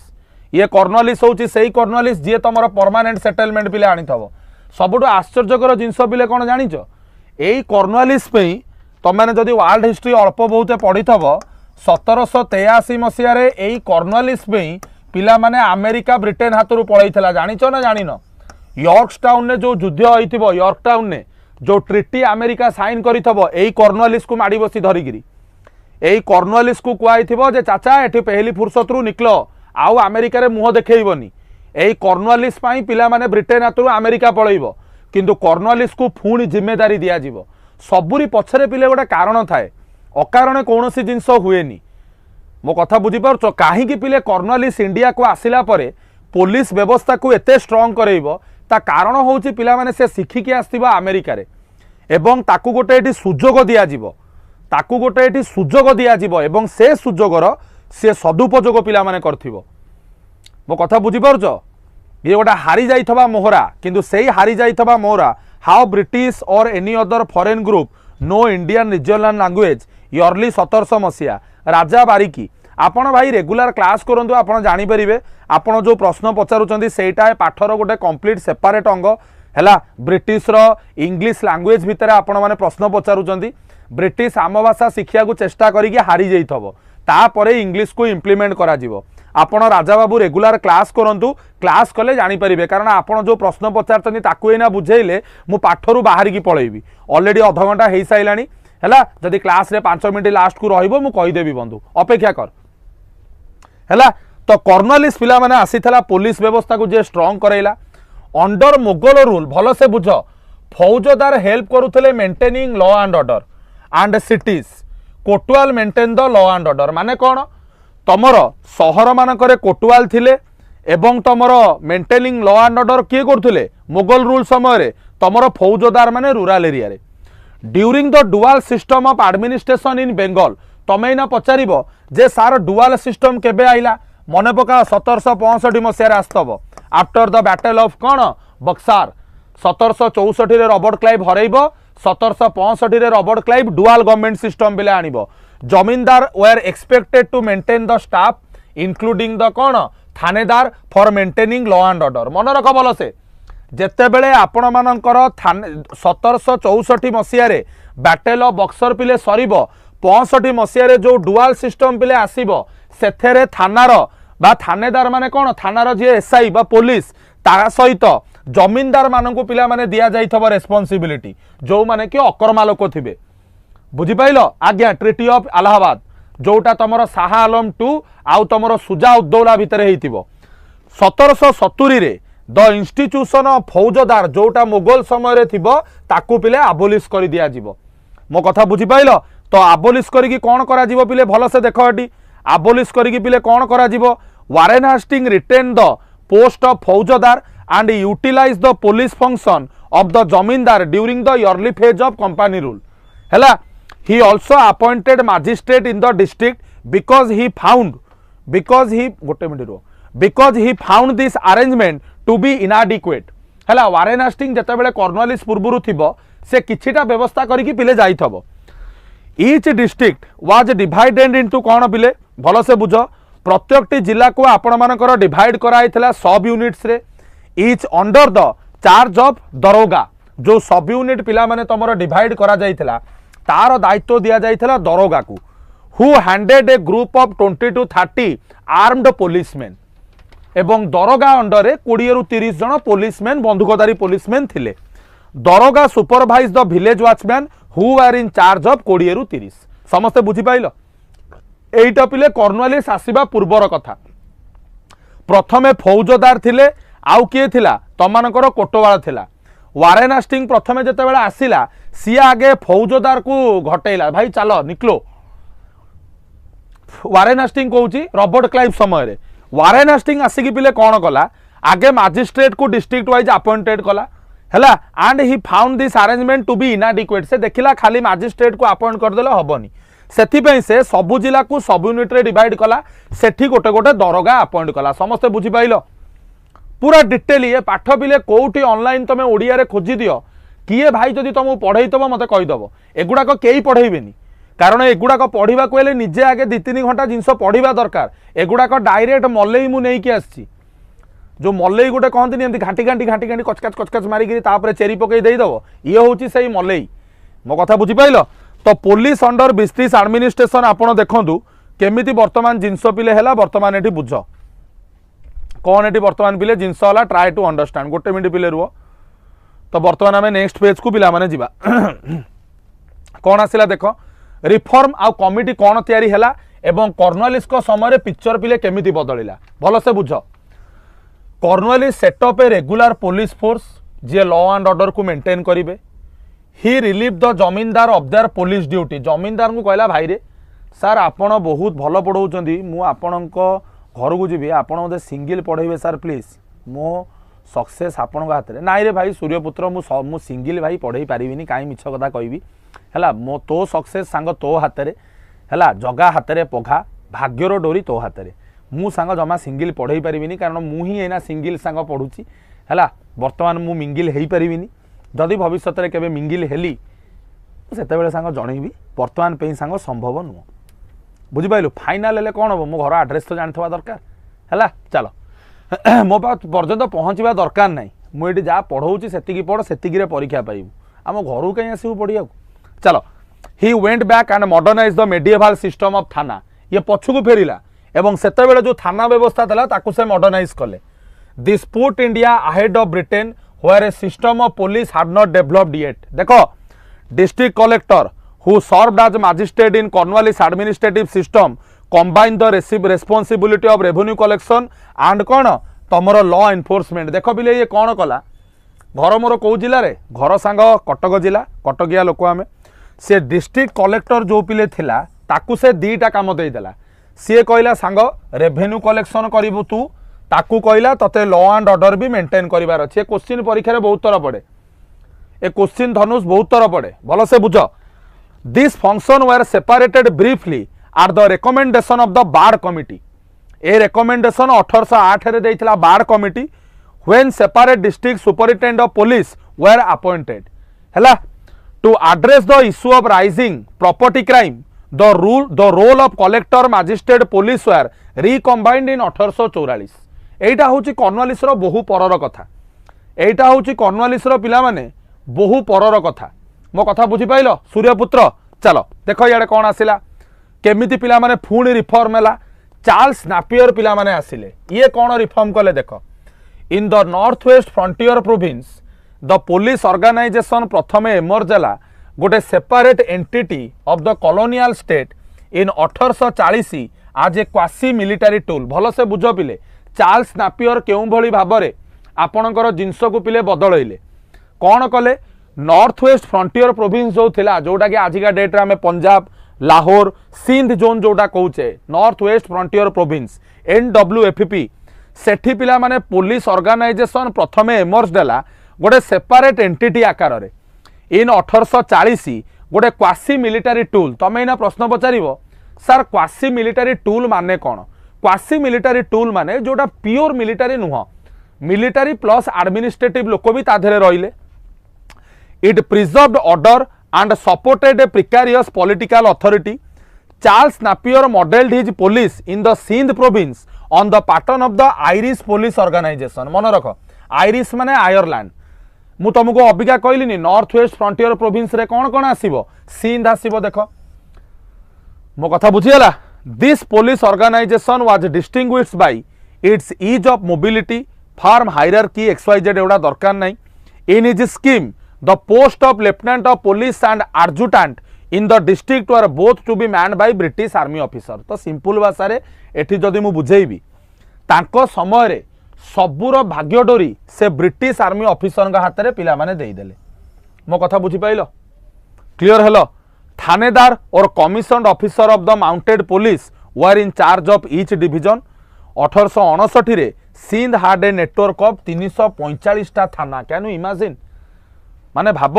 Speaker 1: ये कॉर्नवालिस होउची सेही कॉर्नवालिस जे तमरो परमानेंट सेटलमेंट पिले आनी थबो सबुटो आश्चर्यकर जिंस पिले कोन जानिचो एई कॉर्नवालिस पे तमाने जदि वर्ल्ड हिस्ट्री अल्प बहुत पढ़ी थबो 1783 मसीह रे एई कॉर्नवालिस पे पिला माने अमेरिका ब्रिटेन हाथरू पळैथिला जानिचो ना जानिनो यॉर्कटाउन ने जो युद्ध होइथिबो यॉर्कटाउन ने जो ट्रिटी अमेरिका साइन करिथबो एई कॉर्नवालिस को माडी बसी धरिगिरी एई कॉर्नवालिस को कुआइथिबो जे चाचा एठी पहली फुर्सतरू निकलो आउ अमेरिका रे मुह देखैबनी एई कॉर्नवालिस पई पिला माने ब्रिटेन हाथरू अमेरिका पळैबो किंतु कॉर्नवालिस को पुणी जिम्मेदारी दिया जिवो सबुरी पछरे पिले गोटे कारण थाए अकारण कौन सी जिनस हुएनी मो कथा बुझी पारछ कहीं पिले कर्नवालिस इंडिया को आसिला परे पुलिस व्यवस्था को एते स्ट्रॉन्ग करैबो ता कारण होउची पिला माने से शिखिकी आस्थिबा अमेरिका रे एवं ताकू गोटे एटी सुजोग दिया जिवो ताकू गोटे एटी सुजोग दिया जिवो एवं से सुजोगर से सदुपयोग पिला माने करथिबो मो कथा बुझी पारछ ये गोटा हारी जाइथबा मोहरा किंतु सेही हारी जाइथबा मोहरा how British or any other foreign group no Indian regional language early 1700 मसीहा राजा बारिकी आपण भाई रेगुलर क्लास करंतु आपण जानि परिबे आपण जो प्रश्न पचारुचंदी सेटा पाठर गोटे कंप्लीट सेपरेट अंग हैला ब्रिटिश रो इंग्लिश लैंग्वेज भितर आपण माने प्रश्न पचारुचंदी ब्रिटिश आम भाषा शिक्षा को चेष्टा करिके हारी जाइथबो तापरे इंग्लिश को इम्प्लीमेंट करा जिवो आपण राजा बाबू रेगुलर क्लास करंतु क्लास कले जानि परिबे कारण आपण जो प्रश्न पचारचंदी ताकू एना बुझेइले मु पाठरू बाहर की पळेबी ऑलरेडी आधा घंटा हेई साइलानी हैला जदि क्लास रे 5 मिनिट लास्ट को रहिबो मु कहि देबी बंधु अपेक्षा कर हैला तो कर्नवालिस पिला माने आसीथला पुलिस व्यवस्था को जे स्ट्रॉन्ग करैला अंडर मुगल रूल भलो से बुझ फौजदार हेल्प करुथले maintaining law and order and cities kotwal maintain the law and order माने कोन तमर सहर मानकरे कोटवाल थिले एवं तमर मेंटेनिंग लॉ एंड ऑर्डर किए करथले मुगल रूल समय रे तमर फौजदार माने रूरल एरिया रे during the dual system of administration in Bengal तमें ना पचारिबो जे सार डुअल सिस्टम केबे आइला मने पका 1765 मसीह आस्तब आफ्टर द बैटल ऑफ कौन बक्सार 1764 रे रॉबर्ट क्लाइव हरैबो 1765 रे Robert Clive dual government system बिले आनिबो zamindar were expected to maintain the staff including the कौन thanedar for maintaining law and order मन रख भल से जेते बेले आपण मानकर 1764 मसीह रे बैटल ऑफ बक्सर पिले सरीबो 65 मसीह जो डुअल सिस्टम पिले आसीबो सेथेरे थानार बा थानेदार माने कौन थानार जे एसआई बा पुलिस ता सहित जमींदार मानकु पिला माने दिया जाइथबो रेस्पोंसिबिलिटी जो माने कि अकर्मा लोक थिबे बुझी पाइलो आज्ञा ट्रिटी ऑफ इलाहाबाद जोटा तमर शाह आलम 2 आउ तमर सुजा उद्दौला भितर हेतिबो 1770 रे द इंस्टीट्यूशन ऑफ फौजदार जोटा मुगल समय रे थिबो ताकू पिले आबोलिश कर दिया जिवो मो कथा बुझी पाइलो तो आबोलिश करिकि कोन करा जिवो पिले भलो से देखो एटी आबोलिश करिकि पिले कोन करा जिवो Warren Hasting retain the post of faujdar and utilise the police function of the zamindar during the early phase of company rule हैला he also appointed magistrate in the district because he found this arrangement to be inadequate हैला Warren Hastings जते बेले Cornwallis पूर्वरु थिबो से किछिटा व्यवस्था करिकि पिले जाइथबो each district was divided into कोन पिले भलो से बुझ प्रत्येकटी जिला को आपण मानकर डिवाइड कराइथला सब यूनिट्स रे each under the charge of दरोगा जो सब यूनिट पिला माने तमरो डिवाइड करा जाइथला तार दायित्व दिया जाइथला दरोगा को who handed A group of 20 to 30 armed policeman एवं दरोगा अंडर 20 रु 30 जन पुलिसमैन बंदूकधारी पुलिसमैन थिले daroga supervise the village watchman who are in charge of 20 रु 30 समस्ते बुझी पाइलो एइटा पिले कर्नवालिस आसीबा पूर्वर कथा प्रथमे फौजदार थिले आउ किए थिला तमानकर कोटवाल थिला वारेन हास्टिंग प्रथमे जते बेला आसिला सी आगे फौजदार को घटेला भाई चलो निकलो वारेन हास्टिंग कहूची रॉबर्ट क्लाइव समय रे वारेन हास्टिंग आसिकी पिले कौन कला आगे मजिस्ट्रेट को डिस्ट्रिक्ट वाइज अपॉइंटेड कला हैला and he found this arrangement to be inadequate से देखिला खाली मजिस्ट्रेट को अपॉइंट कर देले हबनी सेथिपई से सबु जिला को सब यूनिट रे डिवाइड कला सेठी गोटे गोटे दरोगा अपॉइंट कला समस्त बुझी पाइलो पूरा डिटेल ये पाठ पिले कोठी ऑनलाइन तमे ओडिया रे खोजी दियो किए भाई जदि तुमको पढ़ेइतबो मते कहिदबो एगुडा को केही पढ़ेइबेनी कारण एगुडा को पढ़िबा को हेले निजे आगे 2-3 घंटा जिंस पढ़िबा दरकार एगुडा को डायरेक्ट मल्लेई मु नै कि आछि जो मल्लेई गोटे कहंती नि एमती घाटी घाटी कचकच मारिगिरी तापरे चेरी पकई देई दबो ये होची सही मल्लेई मो कथा बुझी पाइलो तो पुलिस अंडर ब्रिटिश एडमिनिस्ट्रेशन आपण देखंतु केमिति वर्तमान जिंस पिले हैला वर्तमान एठी बुझ कौन एटी वर्तमान पिले जिनस होला ट्राई टू अंडरस्टैंड गोटे मिनट पिले रुह तो वर्तमान आम नेक्स्ट पेज को पिला माने जिबा कौन आसिला देख रिफॉर्म आउ कमिटी कौन तैयारी हैला एवं कर्नवालिस को समय पिक्चर पिले केमिति बदलिला भल से बुझ Cornwallis setup a regular police force J law and order को मेंटेन करिवे ही रिलीव द जमींदार ऑफ देयर पुलिस ड्यूटी जमींदार को कहला भाई रे सार आपण बहुत भल पढ़ाऊँच मु आपण घर को जी आप सिंगल पढ़ेबे सार प्लीज मो सक्सेस आपण हाथ में नाई रे भाई सूर्यपुत्र मु सिंगल भाई पढ़े पारिनी कहीं मिछ कथा कहबी है मो तो सक्सेस सांग तो हाथ में है जगा हाथ में पघा भाग्यर डोरी तो हाथ में मु सांग जमा सिंगल पढ़े पारिनी कारण मुझी एना सिंगल सांग पढ़ुची है बर्तमान मु मिंगिल हो पारिनी जदि भविष्य में केवे मिंगिल हेली से सांग जनईबी बर्तमान पे सांग संभव नुह बुझिपाइलु फाइनाल हेले कौन हम मो घर आड्रेस तो जानवा दरकार है चलो मो पर्यंत पहुँचवा दरकार ना मुझे जहाँ पढ़ाऊँगी से पढ़ से परीक्षा पाइबू आम घर को कहीं आसू पढ़िया चलो he went back and modernise the medieval system of थाना ये पछकू फेरिला एवं सेतेबेले जो थाना व्यवस्था था ताकू से मॉडर्नाइज कले this put India ahead of Britain where a system of police had not developed yet देखो district collector who served as magistrate in Cornwallis administrative system combine the responsibility of revenue collection and कौन तमर law enforcement देख बिले ये कौन कला घर मोर कौ जिले रे घर सांग कटक जिला कटकिया लोक आम से डिस्ट्रिक्ट कलेक्टर जो पिले थिला ताकू से दीटा काम देदेला सी कहला सांग रेवेन्यू कलेक्शन करू तू ताकू कहला तते लॉ एंड ऑर्डर भी मेंटेन करिवार अच्छे क्वेश्चन परीक्षा बहुत थर पड़े ए क्वेश्चन धनुष बहुत थर पड़े भल से बुझ These functions were separated briefly at the recommendation of the Bar Committee. A recommendation 1808 रे देइथिला Bar Committee when separate district superintendent of police were appointed. हैला to address the issue of rising property crime, the role of collector, magistrate, police were recombined in 1844. एटा होची Cornwallis रो बहु परर कथा एटा होची Cornwallis रो पिला माने बहु परर कथा मो कथा बुझी पाइल सूर्यपुत्र चलो देख इे कौन आसला केमिति पिला माने पुणी रिफॉर्म है चार्ल्स नापियर पिला माने आसिले ये कौन रिफॉर्म कले देख in the North West Frontier Province the police organisation प्रथम एमर्ज है गोटे separate entity of the colonial state in 1840 आज ए क्वासी मिलिटारी टूल भल से बुझ पिले चार्ल्स नापियर केउ भली भाबरे आपणकर जिनस को पिले बदलैले कौन कले नॉर्थ वेस्ट फ्रंटियर प्रोविंस जो थिला जोटा कि आजिका डेट रे आमे पंजाब लाहौर सिंध जोन जोटा कहूचे North West Frontier Province NWFP सेठी पिला माने पुलिस ऑर्गेनाइजेशन प्रथमे एमर्ज देला गोटे सेपरेट एंटिटी आकार रे इन 1840 गोटे क्वासी मिलिटारी टूल तमे ना प्रश्न पचारिबो सर क्वासी मिलिटारी टूल माने कौन क्वासी मिलिटारी टूल माने जोटा प्योर मिलिटारी नुह मिलिटारी प्लस एडमिनिस्ट्रेटिव लोक भी ताधरे रहिले It preserved order and supported a precarious political authority. Charles Napier modeled his police in the Sindh province on the pattern of the Irish police organization. मन रख Irish माने Ireland मु तुमको अबिका कहलिनी नॉर्थ वेस्ट फ्रंटियर प्रोविंस रे कौन कौन आसीबो सिंध आसीबो देख मो कथा बुझियला this police organisation was distinguished by its ease of mobility firm hierarchy XYZ एवडा दरकार नाही in his scheme The post of lieutenant of police and adjutant in the district were both to be manned by British army officer. तो simple भाषा रे एठी जदि मु बुझेइबी तांको समय रे सबुर भाग्य डोरी से ब्रिटिश आर्मी ऑफिसर हाथ में पिला माने देई देले मो कथा बुझी पाइल क्लियर हेलो थानेदार और commissioned officer of the mounted police were in charge of each division 1859 रे Sindh had a network of 345 टा थाना कैन यू इमेजिन माने भाव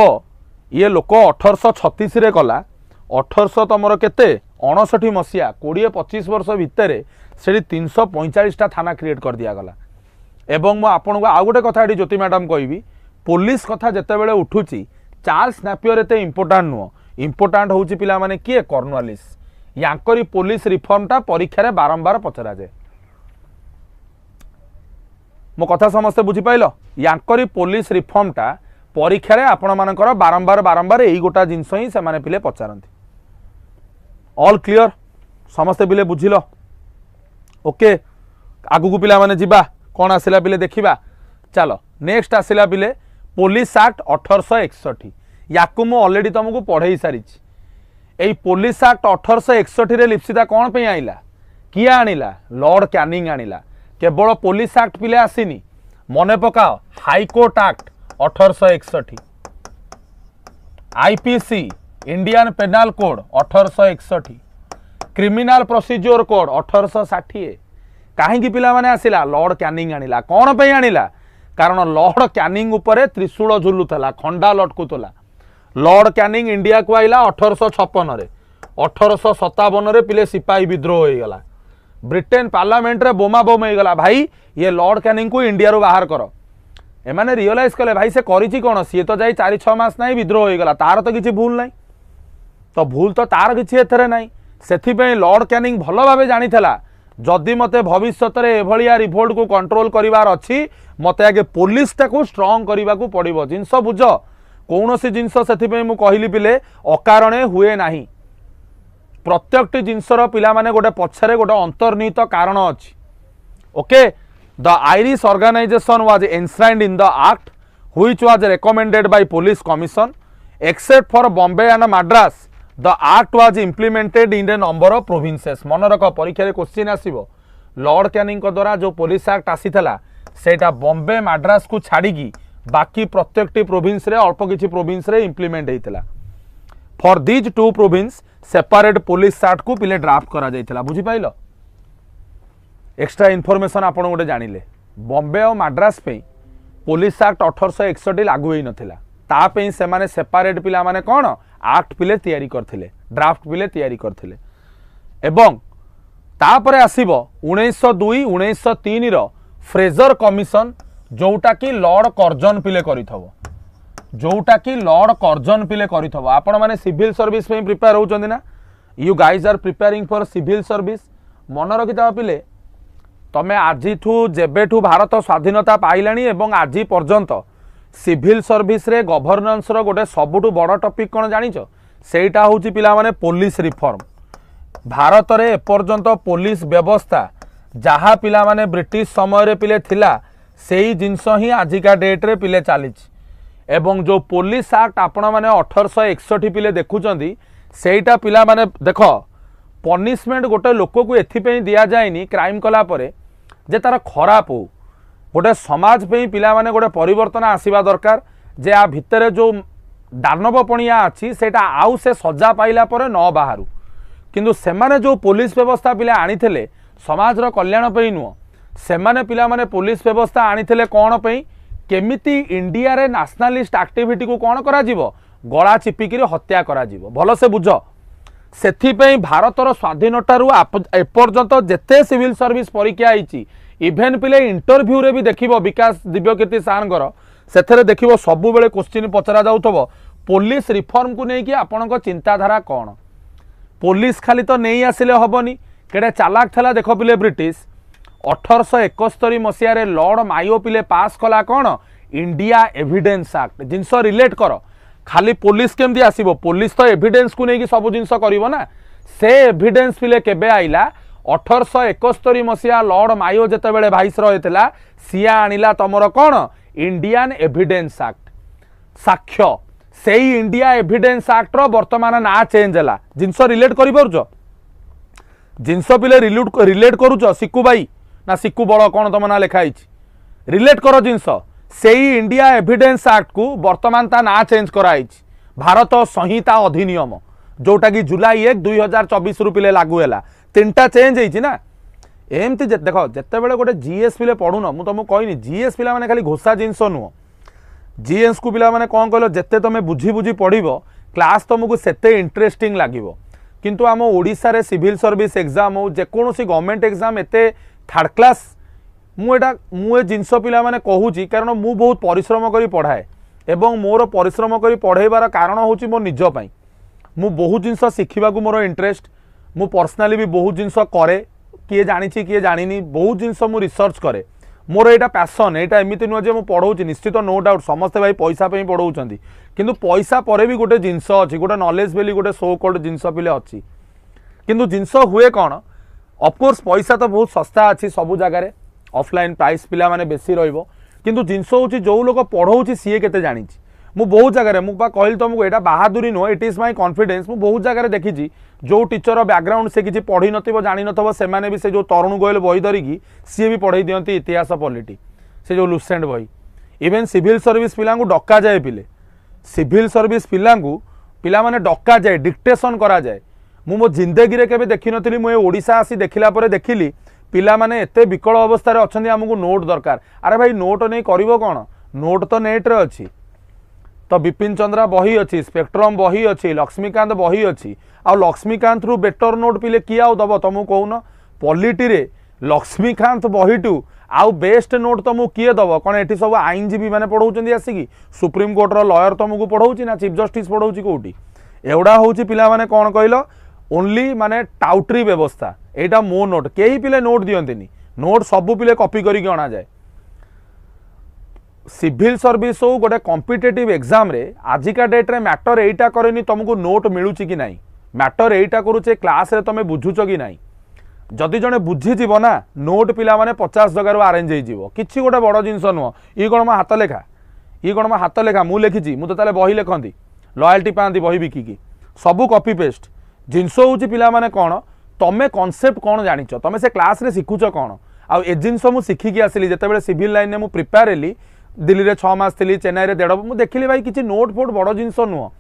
Speaker 1: ये लोक 1836 रे कला 1800 तुमर केते 59 मसीहा 20-25 वर्ष भितर से 345 टा थाना क्रिएट कर दिया गला एवं मु आपन को आ गोटे कथा एटी ज्योति मैडम कहबी पुलिस कथा जेते बेले उठुची चार्ल्स नापियर एते इंपोर्टेंट नुह इंपोर्टेंट होउची पिला माने किए कॉर्नवालिस यांकरी पुलिस रिफॉर्म टा परीक्षा रे बारंबार पचरा जाए मो कथा समस्ते बुझी पाइल यांकरी पुलिस रिफॉर्म टा परीक्षा रे आपण मानकर बारंबार बारंबार एई गोटा जिनस ही से माने पिले पचारंती ऑल क्लियर समस्ते पिले बुझिलो ओके आगु को पिला माने जिबा कौन आसिला पिले देखिबा चलो नेक्स्ट आसिला पिले पुलिस एक्ट 1861 याकु मु ऑलरेडी तुमको पढ़ाई सारी एई पुलिस एक्ट 1861 रे लिप्सिता कौन पे आइला किए आनिला लॉर्ड कैनिंग आनिला केवल पुलिस एक्ट पिले आसीनी मने पकाओ high court act 1861 IPC Indian penal code 1861 criminal procedure code 1860 कहीं पिला माने आसिला लॉर्ड कैनिंग आनिला कौन पे आनिला कारण लॉर्ड कैनिंग उपरे त्रिशूल झुलुला खंडा लटकुला लॉर्ड कैनिंग इंडिया को आइला 1856 रे 1857 रे पिले सिपाही विद्रोह हो गला ब्रिटेन पार्लियामेंट रे बोमा बोम हो गला भाई ये लॉर्ड कैनिंग को इंडिया रू बाहर कर एमाने रियलाइज कले भाई से करिछि कोन सी तो जाई 4-6 मास नहीं विद्रोह हो गला तार तो किछि भूल नहीं तो भूल तो तार किछि एथरे नहीं सेथि पे लॉर्ड कैनिंग भलो भाबे जानिथला जदि मते भविष्यत रे एभलिया रिवोल्ट को कंट्रोल करिवार अछि मते आगे पुलिस टाको स्ट्रांग करिवा को पड़िबो जिंस बुझ कौनसी जिनस से मु कहली पिले अकारणे हुए नाही प्रत्येक जिनसर पिला माने गोटे पछरे गोटे अंतर्निहित कारण अछि okay the Irish organisation was enshrined in the act which was recommended by police commission except for Bombay and Madras the act was implemented in a number of provinces मन रख परीक्षा रे क्वेश्चन आसीबो लॉर्ड कैनिंग द्वारा जो पुलिस एक्ट आसीथला सेटा बॉम्बे मद्रास को छाड़ी बाकी प्रत्येक प्रोविंस रे अल्प किछि प्रोविंस रे इम्प्लीमेंट हेतिला for these 2 province separate police act को पिले ड्राफ्ट करा जाइतिला बुझी पाइलो एक्स्ट्रा इनफॉरमेशन आपण गोटे जानिले बॉम्बे और मद्रास पे पुलिस एक्ट 1861 लागू होई नथिला ता पे से माने सेपरेट पिला माने कोन एक्ट पिले तयारी करथिले ड्राफ्ट पिले तयारी करथिले एवं ता परे आसीबो 1902 1903 रो फ्रेजर कमिशन जोटा कि लॉर्ड कर्जन पिले करिथबो जोटा कि लॉर्ड कर्जन पिले करिथबो आपण माने सिविल सर्विस पे प्रिपेयर होचंदी ना you guys are preparing for civil service मन रखिता पिले तमे आजिठू जेबेठू भारत स्वाधीनता पाइलानी एवं आजि पर्यंत सिविल सर्विस रे गवर्नेंस रो गोटे सबुठू बड़ टॉपिक कोन जानिचो सेटा होची पिला माने पुलिस रिफॉर्म भारत रे एपर्यंत पुलिस व्यवस्था जहा पिला माने ब्रिटिश समय रे पिले थिला सेही जिनस ही आजिका डेट रे पिले चली एवं जो पुलिस एक्ट आपण माने 1861 पिले देखुचंदी सेटा पिला माने देख पनिशमेंट गोटे लोक को एथि दिया जाएनी क्राइम कला परे जे तार खराब हो गोटे समाज पे पिला माने गोटे परिवर्तन आसीबा दरकार जे आ भितरे जो दानवपणिया अछि सेटा आउ से सजा पाइला परे न बाहरु किंतु सेमाने जो पुलिस व्यवस्था पिला आनिथिले समाज रो कल्याण पे नुह सेमाने पिला माने पुलिस व्यवस्था आनिथिले कोन पे केमिति इंडिया रे नेशनलिस्ट एक्टिविटी को कोन करा जीवो गला चिपिकी हत्या करा जीवो भलो से बुझ सेथिपई भारतर स्वाधीनतारू एपर्यंत जेते सिविल सर्विस परीक्षा आईची इभेन पिले इंटरव्यू रे भी देखिबो विकास दिव्यकीर्ति सारंगर सेथरे देखिबो सबु बेले क्वेश्चन पचरा जाउथबो पुलिस रिफॉर्म को नेकी आपनक चिंताधारा कोन पुलिस खाली तो नहीं आसिले हबनी केडे चालाक थला देखो पिले ब्रिटिश 1871 मसीह रे लॉर्ड मायो पिले पास कला कोन इंडिया एविडेंस एक्ट जिनस रिलेट कर खाली पुलिस केमती आसीबो पुलिस तो एविडेंस को नेकी सब जिनस करिवो ना से एविडेंस पिले केबे आइला 1871 मसीहा लॉर्ड मायो जेते बेले भाइस रहितला सिया आनिला तमरो कोन इंडियन एविडेंस एक्ट साक्ष्य सेही इंडिया एविडेंस एक्ट रो वर्तमान ना चेंज हला जिनस रिलेट करि परजो जिनस पिले रिलेट करूचो सिक्कू भाई ना सिक्कू बड़ कोन तम ना लिखा आइछि रिलेट करो जिनस सेही इंडिया एविडेंस एक्ट को वर्तमान ता ना चेंज कराइछि भारत संहिता अधिनियम जोटा कि जुलाई 1 2024 रु पिले लागू हैला तीनटा चेंज होइछि ना एमती देखो जेते बेले गोटे जीएस पिले पढुन मु तुमको कहनी जीएस पिला माने खाली घोषा जिनस नुह जीएस को पिला माने कोन कहलो जेते तमे बुझी बुझी पढिबो क्लास तुमको सेते इंटरेस्टिंग लागिबो किंतु आम ओडिशा रे सिविल सर्विस एग्जाम हो जेकोसी गवर्नमेंट एग्जाम एते थर्ड क्लास मुझे जिनस पिला माने कहूची कारण मु बहुत परिश्रम करी पढ़ाए एवं मोर परिश्रम करी पढ़ेबार कारण होची मो निज पई मु बहुत जिनस शिखिबा को मोर इंटरेस्ट मु पर्सनाली भी बहुत जिनस करे किए जानिछि किए जानिनी बहुत जिनस मु रिसर्च करे मोर एटा पैशन एटा एमिति नुह जे मु पढ़ौची निश्चित नो डाउट समस्त भाई पैसा पे पढ़ौचंदी किंतु पैसा परे भी गोटे जिनस अछि गोटे नॉलेज बेली गोटे सो कॉल्ड जिनस पिले अछि किंतु जिनस हुए कोन ऑफ कोर्स पैसा तो बहुत सस्ता अछि सब जगह रे ऑफलाइन प्राइस पिला माने बेसी रहइबो किंतु जिनस होची जो लोक पढ़ौची सीए केते जानिछि मु बहुत जगह रे मु बा कहल तुमको एटा बहादुरी no it is my confidence मु बहुत जगह रे देखिछि जो टीचर बैकग्राउंड से किछि पढ़ी नथिबो जानि नथबो से माने भी से जो तरुण गोयल बही धरिकी सी भी पढ़ाई दियंती इतिहास पॉलिटी से जो लुसेंट बही इवन सिविल सर्विस पिला को डका जाए पिले सिविल सर्विस पिला को पिला माने डका जाए डिक्टेशन करा जाए मु मो जिंदगी रे केबे देखि नथिली मु ओडिशा आसी देखिला परे देखिली पिला माने एते विकल अवस्था रे अछंदी हमकु नोट दरकार। अरे भाई नोट नै करिवो कोन नोट तो नेट रे अछि तो विपिन चंद्रा बही अच्छी स्पेक्ट्रम बही अच्छी लक्ष्मीकांत बही अच्छी आ लक्ष्मीकांत रु बेटर नोट पिले किए आउ दब तुमको कहून पॉलिटी रे लक्ष्मीकांत बही टू आउ बेस्ट नोट तुमको किए दब कौन ये सब आईनजीवी मैंने पढ़ाऊँ आसिकी सुप्रीम कोर्ट लॉयर तुमको पढ़ाऊँ ना चीफ जस्टिस पढ़ाऊँ कौटी एगुड़ा हूँ पिला माने कौन कहल ओनली माने टाउटरी व्यवस्था यहाँ मो नोट कई पिले नोट दियंतिनी नोट सबू पिले कॉपी करके अणा जाए। सिविल सर्विस हो गोटे कॉम्पिटिटिव एग्जाम रे आजिका डेट रे मैटर एटा करेनी तुमको नोट मिलूची कि नहीं मैटर एटा करूचे क्लास रे तुम बुझुच कि नहीं जदि जने बुझीजीव ना नोट पिला माने 50 जगार आरेंज हो किसी गोटे बड़ जिनस नुह ये कौन मो हाथ लेखा ये कौन मो हाथ लेखा मुझे लिखी मुझे तो बही लिखती लॉयल्टी पाती बही बिकिकी सबू कॉपी पेस्ट जिनस हूँ पिला माने कौन तमें कॉन्सेप्ट कौन जानिच तुम से क्लास रे शिखुच कौन आउ ए जिनस मुझे शिखिकी आसली जिते सिविल लाइन में प्रिपेयर हेली दिल्ली रे 6 मास थी चेन्नई रे 1.5 मुझे देखिली भाई किसी नोट फोट बड़ जिनस नुह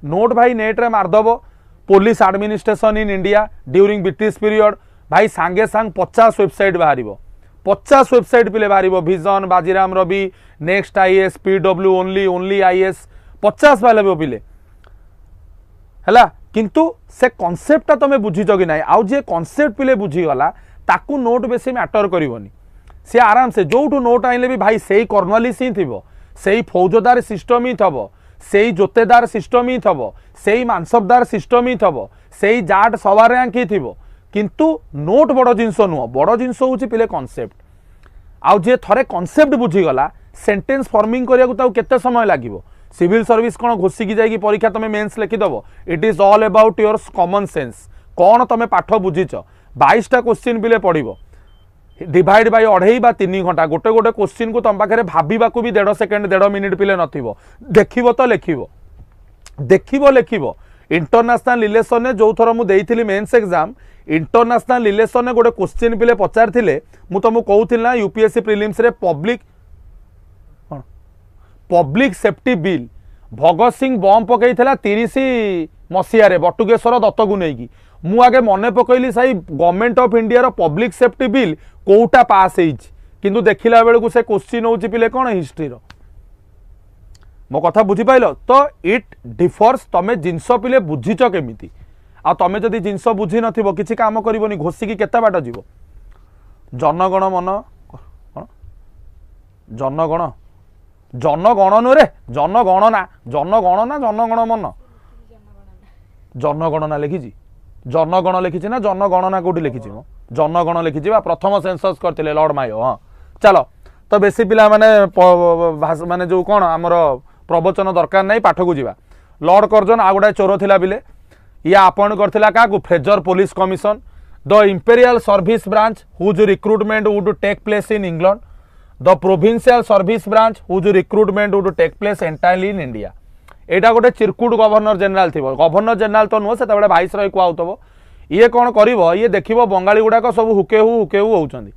Speaker 1: नोट भाई नेट रे मारदब police administration in India during British period भाई सांगे सांग 50 वेबसाइट बाहर 50 वेबसाइट पिले बाहर vision Vajiram Ravi next IAS PW only only IAS 50 बाहर पिले है किंतु से कॉन्सेप्ट तुम बुझीच कि ना आउ जे कॉन्सेप्ट पिले बुझीगला ताकू नोट बेसी मैटर करनी सी आराम से जो नोट आइले भी भाई सही कर्नवालिस ही थी सही फौजदार सिस्टम ही थब सही जोतेदार सिस्टम ही थब सही मानसबदार सिस्टम ही थब सही जाट सवार रैंक ही थी किंतु नोट बड़ जिनस नुह बड़ जिनस हूँ पिले कॉन्सेप्ट आउ जे थरे कॉन्सेप्ट बुझीगला सेंटेंस फॉर्मिंग करिया केते समय लागिवो सिविल सर्विस कौन घोषिकी जाइए परीक्षा तुम मेन्स लिखिदेव it is all about your common sense कौन तुम पाठ बुझीच 22टा क्वेश्चन पिले पढ़ो डिवाइड बाय 2.5 बा 3 घंटा गोटे गोटे क्वेश्चन को तुम पाखे भाविबा को भी 1.5 सेकेंड 1.5 मिनिट पिले नथिबो देखिबो तो देखिबो लिखिबो इंटरनेशनल रिलेशन ने जो थर मुझे मेन्स एग्जाम इंटरनेशनल रिलेशन ने गोटे क्वेश्चन पिले पचार थिले मु तुमको कहूथिल ना यूपीएससी प्रिलिम्स रे public safety bill Bhagat Singh bomb पकई 30 मसीह बटुकेश्वर दत्त को लेकिन मु आगे मन पकईली सही गवर्नमेंट ऑफ इंडिया रो पब्लिक सेफ्टी बिल कोटा पास किंतु देखिला बेलू से क्वेश्चन होची पिले कौन हिस्ट्री रो मो कथा बुझी पाइल तो इट डिफर्स तमे जिनस पिले बुझीच केमिति आ तमे जदि जिनस बुझी नथिबो किछि काम करबोनी घोषिकी केते बाट जीवो जनगण मन जनगण जनगण नु रे जनगणना जनगणना जनगण मन जनगणना लिखी जनगण लिखी ना जनगणना कौटी लिखी जनगण लिखी प्रथम सेंसस करते लॉर्ड मायो हाँ चलो तो बेसी पिला माने जो कौन आमर प्रवचन दरकार नहीं पाठ को जीवा लॉर्ड कर्जन आ गोटे चोर थिला बिले या अपॉइंट करथिला काकू Fraser police commission the imperial service branch whose recruitment would take place in England the provincial service branch whose recruitment would take place entirely in India एटा गोटे चिरकुट गवर्नर जनरल थी गवर्नर जनरल तो नुह से vice रही कहूब ये कौन कर ये देखो बंगाली गुड़ाक सब हुके हु होती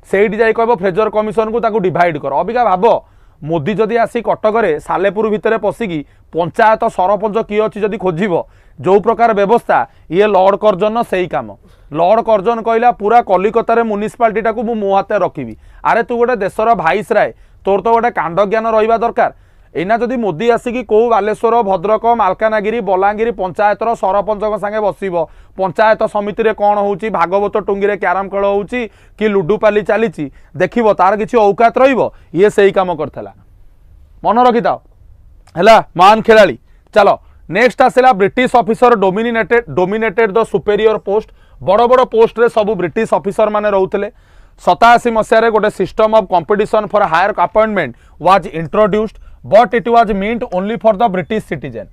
Speaker 1: से कह फ्रेजर कमिशन को डिवाइड कर अबिका भाव मोदी जदि आसी कटक सालेपुर भितर पशिकी पंचायत सरपंच किए अच्छी जदि खोजब जो प्रकार व्यवस्था ये लॉर्ड कर्जन से ही काम लॉर्ड कर्जन कहला पूरा कलिकतार म्युनिसिपालिटी टाक मो हाथ रखी अरे तू गोटे देशर भाइस राय तोर तो गोटे कांड ज्ञान रहा दरकार एना जदि मोदी आसिकी कौ बालेश्वर भद्रक मालकानगिरी बलांगीर पंचायतर सरपंच संगे बसब पंचायत समिति रे कौन होउची भागवत टुंगी क्यारम खेल होउची कि लुडुपाली चली देखिब तार किसी औकात रहिबो ये सही काम करथला मन रखी था है महान खिलाड़ी चलो नेक्स्ट आसला British officer dominated the superior post बड़ बड़ पोस्ट रे सब ब्रिटिश ऑफिसर माने रहउतले 87 मसीह गोटे system of competition for higher appointment was introduced but it was meant only for the British citizen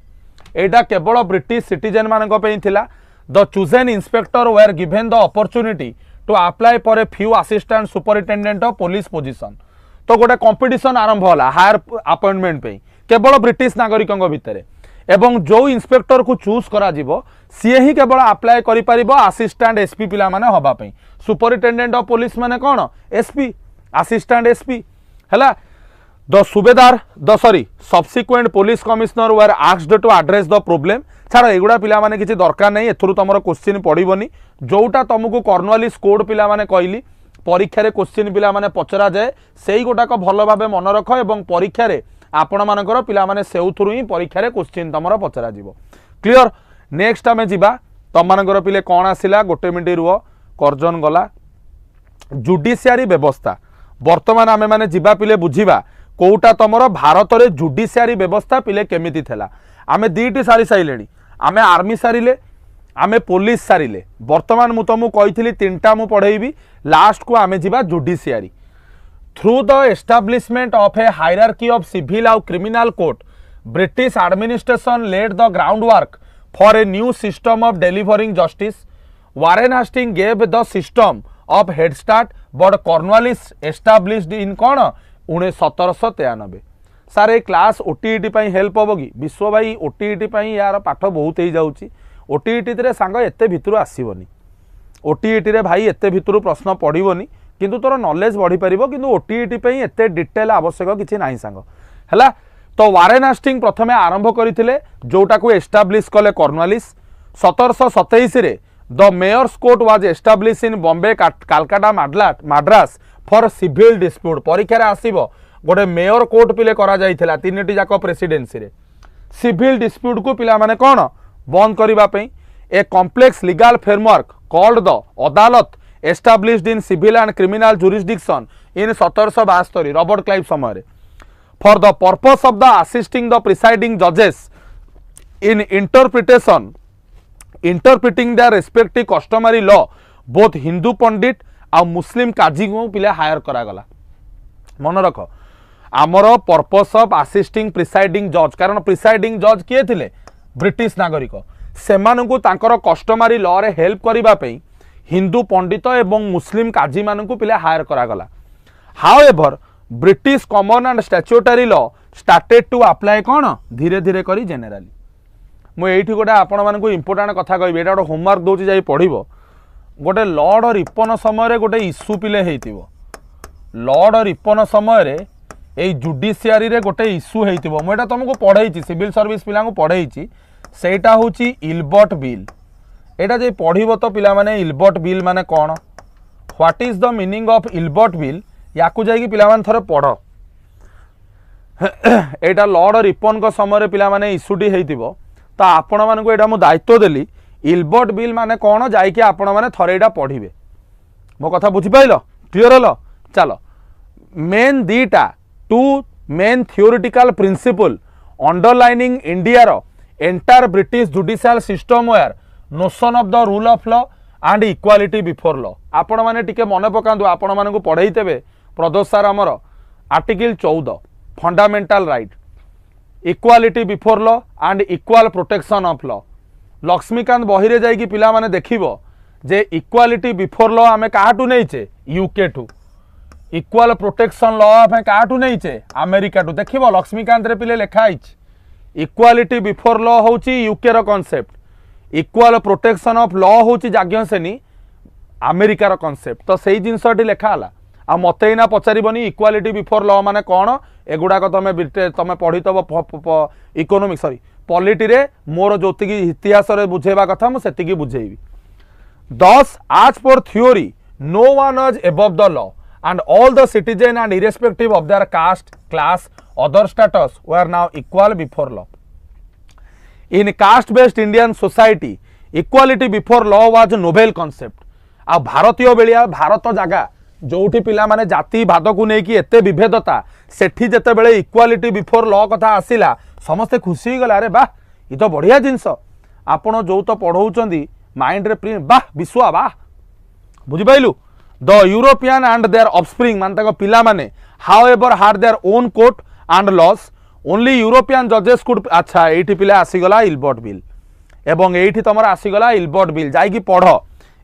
Speaker 1: एटा केवल ब्रिटिश सिटीजन मानक पे थिला the chosen inspector were given the opportunity to apply for a few assistant superintendent of police position तो गोटे competition आरंभ होला higher appointment पे केवल ब्रिटिश नागरिकों भितर एवं जो इंस्पेक्टर को चूज करा जिवो सी ही केवल अप्लाई करि परिबो असिस्टेंट एसपी पिला माने हबा पई सुपरिटेंडेंट ऑफ पुलिस माने कोन एसपी असिस्टेंट एसपी हला the subedar the sorry subsequent police commissioner were asked to address the problem छाड़ एगुड़ा पिला माने किसी दरकार नहीं एथुरु तुम क्वेश्चन पड़ोनी जोटा तुमको कर्नवालिस कोड पिला माने कहली परीक्षा रे क्वेश्चन पिला माने पचरा जाए से गोटाक भल भाव मन रख और परीक्षा रे आपण मानकर पिला माने सेउथुरु ही परीक्षा रे क्वेश्चन तुमर पचरा जीवो क्लियर। नेक्स्ट आमे जिबा तुम मानकर पिले कौन आसिला गोटे मिनिट रुह कर्जन गला जुडिशियरी व्यवस्था वर्तमान आमे माने जिबा पिले बुझिबा कोटा तुमर भारत रे जुडिशियरी व्यवस्था पिले केमिति थेला आमे दीटी सारी साइलेनी आमे आर्मी सारिले आमे पुलिस सारिले वर्तमान मु तुमको कही तीनटा मु पढ़ेबी लास्ट को आमे जिबा judiciary through the establishment of a hierarchy of civil आउ criminal court British administration laid the ground work for a new system of delivering justice Warren Hasting gave the system of head start but Cornwallis established in कौन 1793 सार ए class OTET help हम कि विश्व भाई OTET यार पाठ बहुत हो जाऊँगी ओटीईटी रे सांग एते भितर आसबनी ओटीईटी रे भाई एते भितर प्रश्न पड़ोनी किंतु तोर नॉलेज बढ़ी पार किंतु ओटीईटी एते डिटेल आवश्यक किसी ना सांग है। तो वारेन हास्टिंग प्रथमे आरंभ करते जोटा को एस्टाब्लिश कले Cornwallis 1727 the mayor's court was establish in Bombay Calcutta Madras for civil dispute परीक्षा आसब गोटे मेयर कोर्ट पिले करा जाइथिला तीनटी जाक प्रेसिडेंसी रे सिविल डिस्प्यूट को पिला माने कौन बंद करने a complex legal framework called the adalat established in civil and criminal jurisdiction in 1772 Robert Clive समय for the purpose of the assisting the presiding जजेस in interpreting the respective customary law both Hindu pandit आ Muslim qazi को पिला higher करागला मन रख आमर purpose of assisting presiding जज कारण प्रिसाइडिंग जज किए थिले ब्रिटिश नागरिक सेमानंकु तांकर कस्टमरी लॉ रे हेल्प करिबा पई हिंदू पंडित एवं मुस्लिम काजी मानंकु पिले हायर करागला however British common and statutory law started to apply कौन धीरे धीरे करी जेनेराली मुझे गोटे आपण मानक इंपोर्टाट कथा कहबी एटा गोटे होमवर्क दौर जाई पढ़िबो गोटे लॉर्ड रिपन समय गोटे इश्यू पिले हेतिबो लॉर्ड रिपन समय ए जुडिशियरी रे गोटे इश्यू हेतिबो मुझे तुमको पढ़ाई सिविल सर्विस पिला पढ़ाई सेटा होची इलबर्ट बिल एटा जे पढ़िबो तो पिला माने इलबर्ट बिल माने कौन what is the meaning of Ilbert bill याकू जाई पिला माने थरे पढ़ एटा लॉर्ड रिपन को समय पिला माने इश्यूटी हेतिबो तो आपण मानकु एटा मु दायित्व देली इलबर्ट बिल माने कौन जाइके आपण माने थरे एटा पढ़िबे मो कथा बुझी पाइलो क्लियर हलो चलो मेन दीटा two main theoretical principle underlining India रो entire British judicial system where notion of the rule of law and equality before law आपण माने टिके मन पकांदु आपण मानकु पढ़ाइतेबे प्रदोष सार आमर article 14 fundamental right equality before law and equal protection of law Laxmikanth बही रे जाइकी पिला माने देखिबो जे इक्वालिटी बिफोर लॉ आमे काहाटू नैचे यूके टू इक्वाल प्रोटेक्शन लॉ आमे काहाटू नैचे अमेरिका टू देखिबो लक्ष्मीकांत रे पिले लेखा आइछ इक्वालिटी बिफोर लॉ होची यूके रो concept equal protection of law होची जाग्य सेनी अमेरिका रो कांसेप्ट तो सेही जिंसटी लेखा हला आ मते ना पचारिबनी इक्वालिटी बिफोर लॉ माने कौन एगुड़ा तमे पढ़ीतब इकोनोमिक्स सॉरी पॉलिटी रे मोर जोतिकी इतिहास रे बुझेबा कथा मु सेतिकी बुझेबी thus as per theory no one was above the law and all the citizen and irrespective of their caste, class, other status were now equal before law. In caste-based Indian society, equality before law was a novel concept. आ भारतीय बेलिया भारत जगह जोठी पिला माने जाति भाद को लेकिन एते विभेदता सेठी जेते बेले इक्वालिटी बिफोर लॉ कथा आसिला समस्ते खुशी हो गले अरे वाह ये तो बढ़िया जिनस आपण जो तो पढ़ौचंदी माइंड रे प्रिंट वाह विश्व वाह बुझि पाइलु the European and their offspring मान तक पिला माने however had their own court and laws only European जजेस कुड अच्छा एठी पिला आसीगला इलबर्ट बिल एवं एठी तमर आसीगला इलबर्ट बिल जाइकी पढ़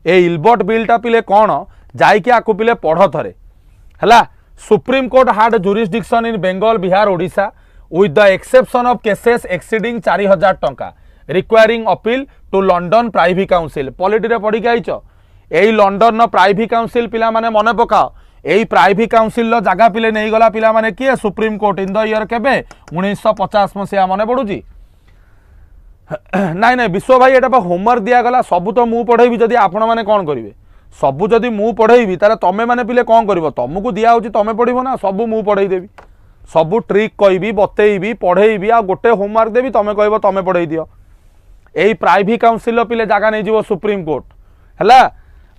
Speaker 1: ए इलबर्ट बिलटा पिले कौन जाइकी आकु पिले पढ़ थरे हला Supreme Court had jurisdiction in Bengal Bihar Odisha with the exception of cases exceeding 4000 tanka requiring appeal to London Privy Council polity रे पढ़ी आइछ एई लंडन न प्राइवेट काउंसिल पिला माने मने पकाओ एई प्राइवेट काउंसिल लो जगह पिले नहीं गला पिला माने किए supreme court in the year केबे 1950 मसिया मने पडुची नाई नाई विश्व भाई एटा होमवर्क दिगला सबू तो मु पढ़ेबी जदि आपण मैंने कौन करेंगे सबू जदि मु पढ़ेबी तारे तमें मैंने पिले कौन कर तुमको दिया तमें पढ़ ना सबू मु पढ़ेदेवी सबू ट्रिक कहबी बतेबी पढ़ेबी आ गोटे होमवर्क देवी तमें कह तमें पढ़े दियो यही प्राइवेट काउंसिल पिले जगह नहीं जीव सुप्रीम कोर्ट है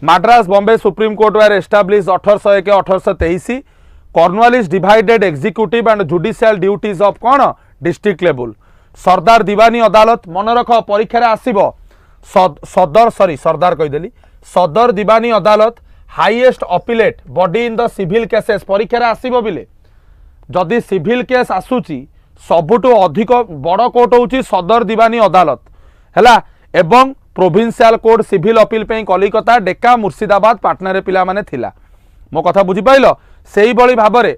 Speaker 1: Madras Bombay supreme court were establish 1801 1823 Cornwallis divided executive and judicial duties of कौन डिस्ट्रिक्ट लेवल सरदार दीवानी अदालत मन रख परीक्षा आसीबो सदर sorry Sardar कहीदेली Sadar Diwani Adalat highest appellate body in the civil cases परीक्षा आसीबो बिले जदि सिविल केस आसुची सबुठु अधिक बड़ कोर्ट होची सदर दीवानी अदालत हैला एवं प्रोविंशियल कोर्ट सिविल अपील पे कलिकता डेका मुर्शिदाबाद पाटना रे पिला माने थिला मो कथा बुझी पाइल सेही बळी भाबरे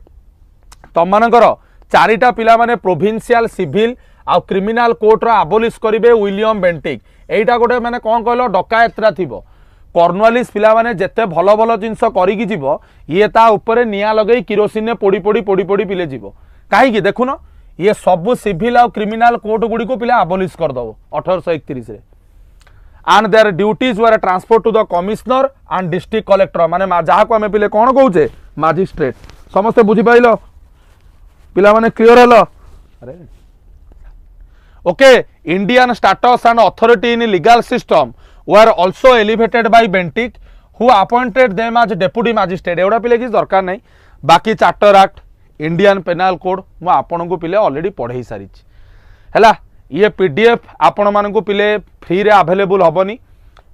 Speaker 1: तमनकर चारिटा पिला माने प्रोविंशियल सिविल आ क्रिमिनल कोर्ट रो आबोलिश करिवे विलियम बेंटिक एटा गोटे माने कोन कहलो डकायतरा थिबो कॉर्नवालिस पिला माने जेते भलो भलो जिंस करिकि जीवो ये ता ऊपर निया लगई किरोसिन ने पोड़ी पोड़ी पोड़ी पोड़ी पिले जीवो काहे कि देखुन ये सब सिविल आ क्रिमिनल कोर्ट गुडी को पिला आबोलिश कर दबो 1831 रे and their duties were transferred to the commissioner and district collector माने जहाँ को आम पिले कौन कौचे मजिस्ट्रेट समस्ते बुझी पाइल पिला माने क्लियर हल अरे okay Indian status and authority in legal system were also elevated by Bentinck who appointed them as deputy magistrate एवढा पिले किसी दरकार नहीं बाकी charter act Indian penal code मु आपन को पिले ऑलरेडी पढ़ाई सारी है ये पीडीएफ आपण मानक पिले फ्री रे अवेलेबल हेनी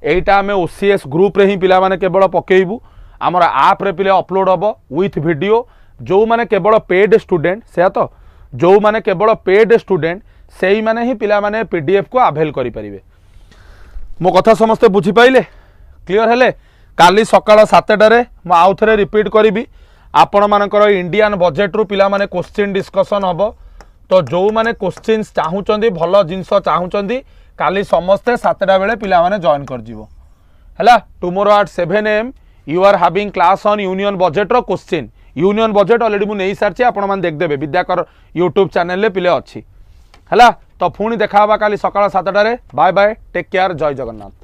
Speaker 1: एटा आम ओसीएस ग्रुप रे ही पिला माने केवल पकेबू आमर आप रे पिले अपलोड हम विथ वीडियो जो माने केवल पेड स्टूडेंट से तो जो माने केवल पेड स्टूडेंट से ही माने ही पिला माने पीडीएफ को अवेल करि परिबे मो कथा समस्ते बुझी पाइले क्लियर हेले काली सकाळ 7टा रे मो आउ थरे रिपीट करिबी आपण मानकर इंडियन बजेट रु पिला माने क्वेश्चन डिस्कशन हबो तो जो माने क्वेश्चन चाहूचंदी भलो जिंस चाहूचंदी काली समस्ते 7टा बेले पिला माने जॉइन कर जीवो हैला tomorrow at 7 AM you are having class on union budget रो क्वेश्चन यूनियन बजेट ऑलरेडी मु नेई सारची आपण मान देख देबे विद्याकर यूट्यूब चैनल ले पिले अछि हैला तो पुणी देखा काली सकाळ 7टा रे बाय बाय टेक केयर जय जगन्नाथ।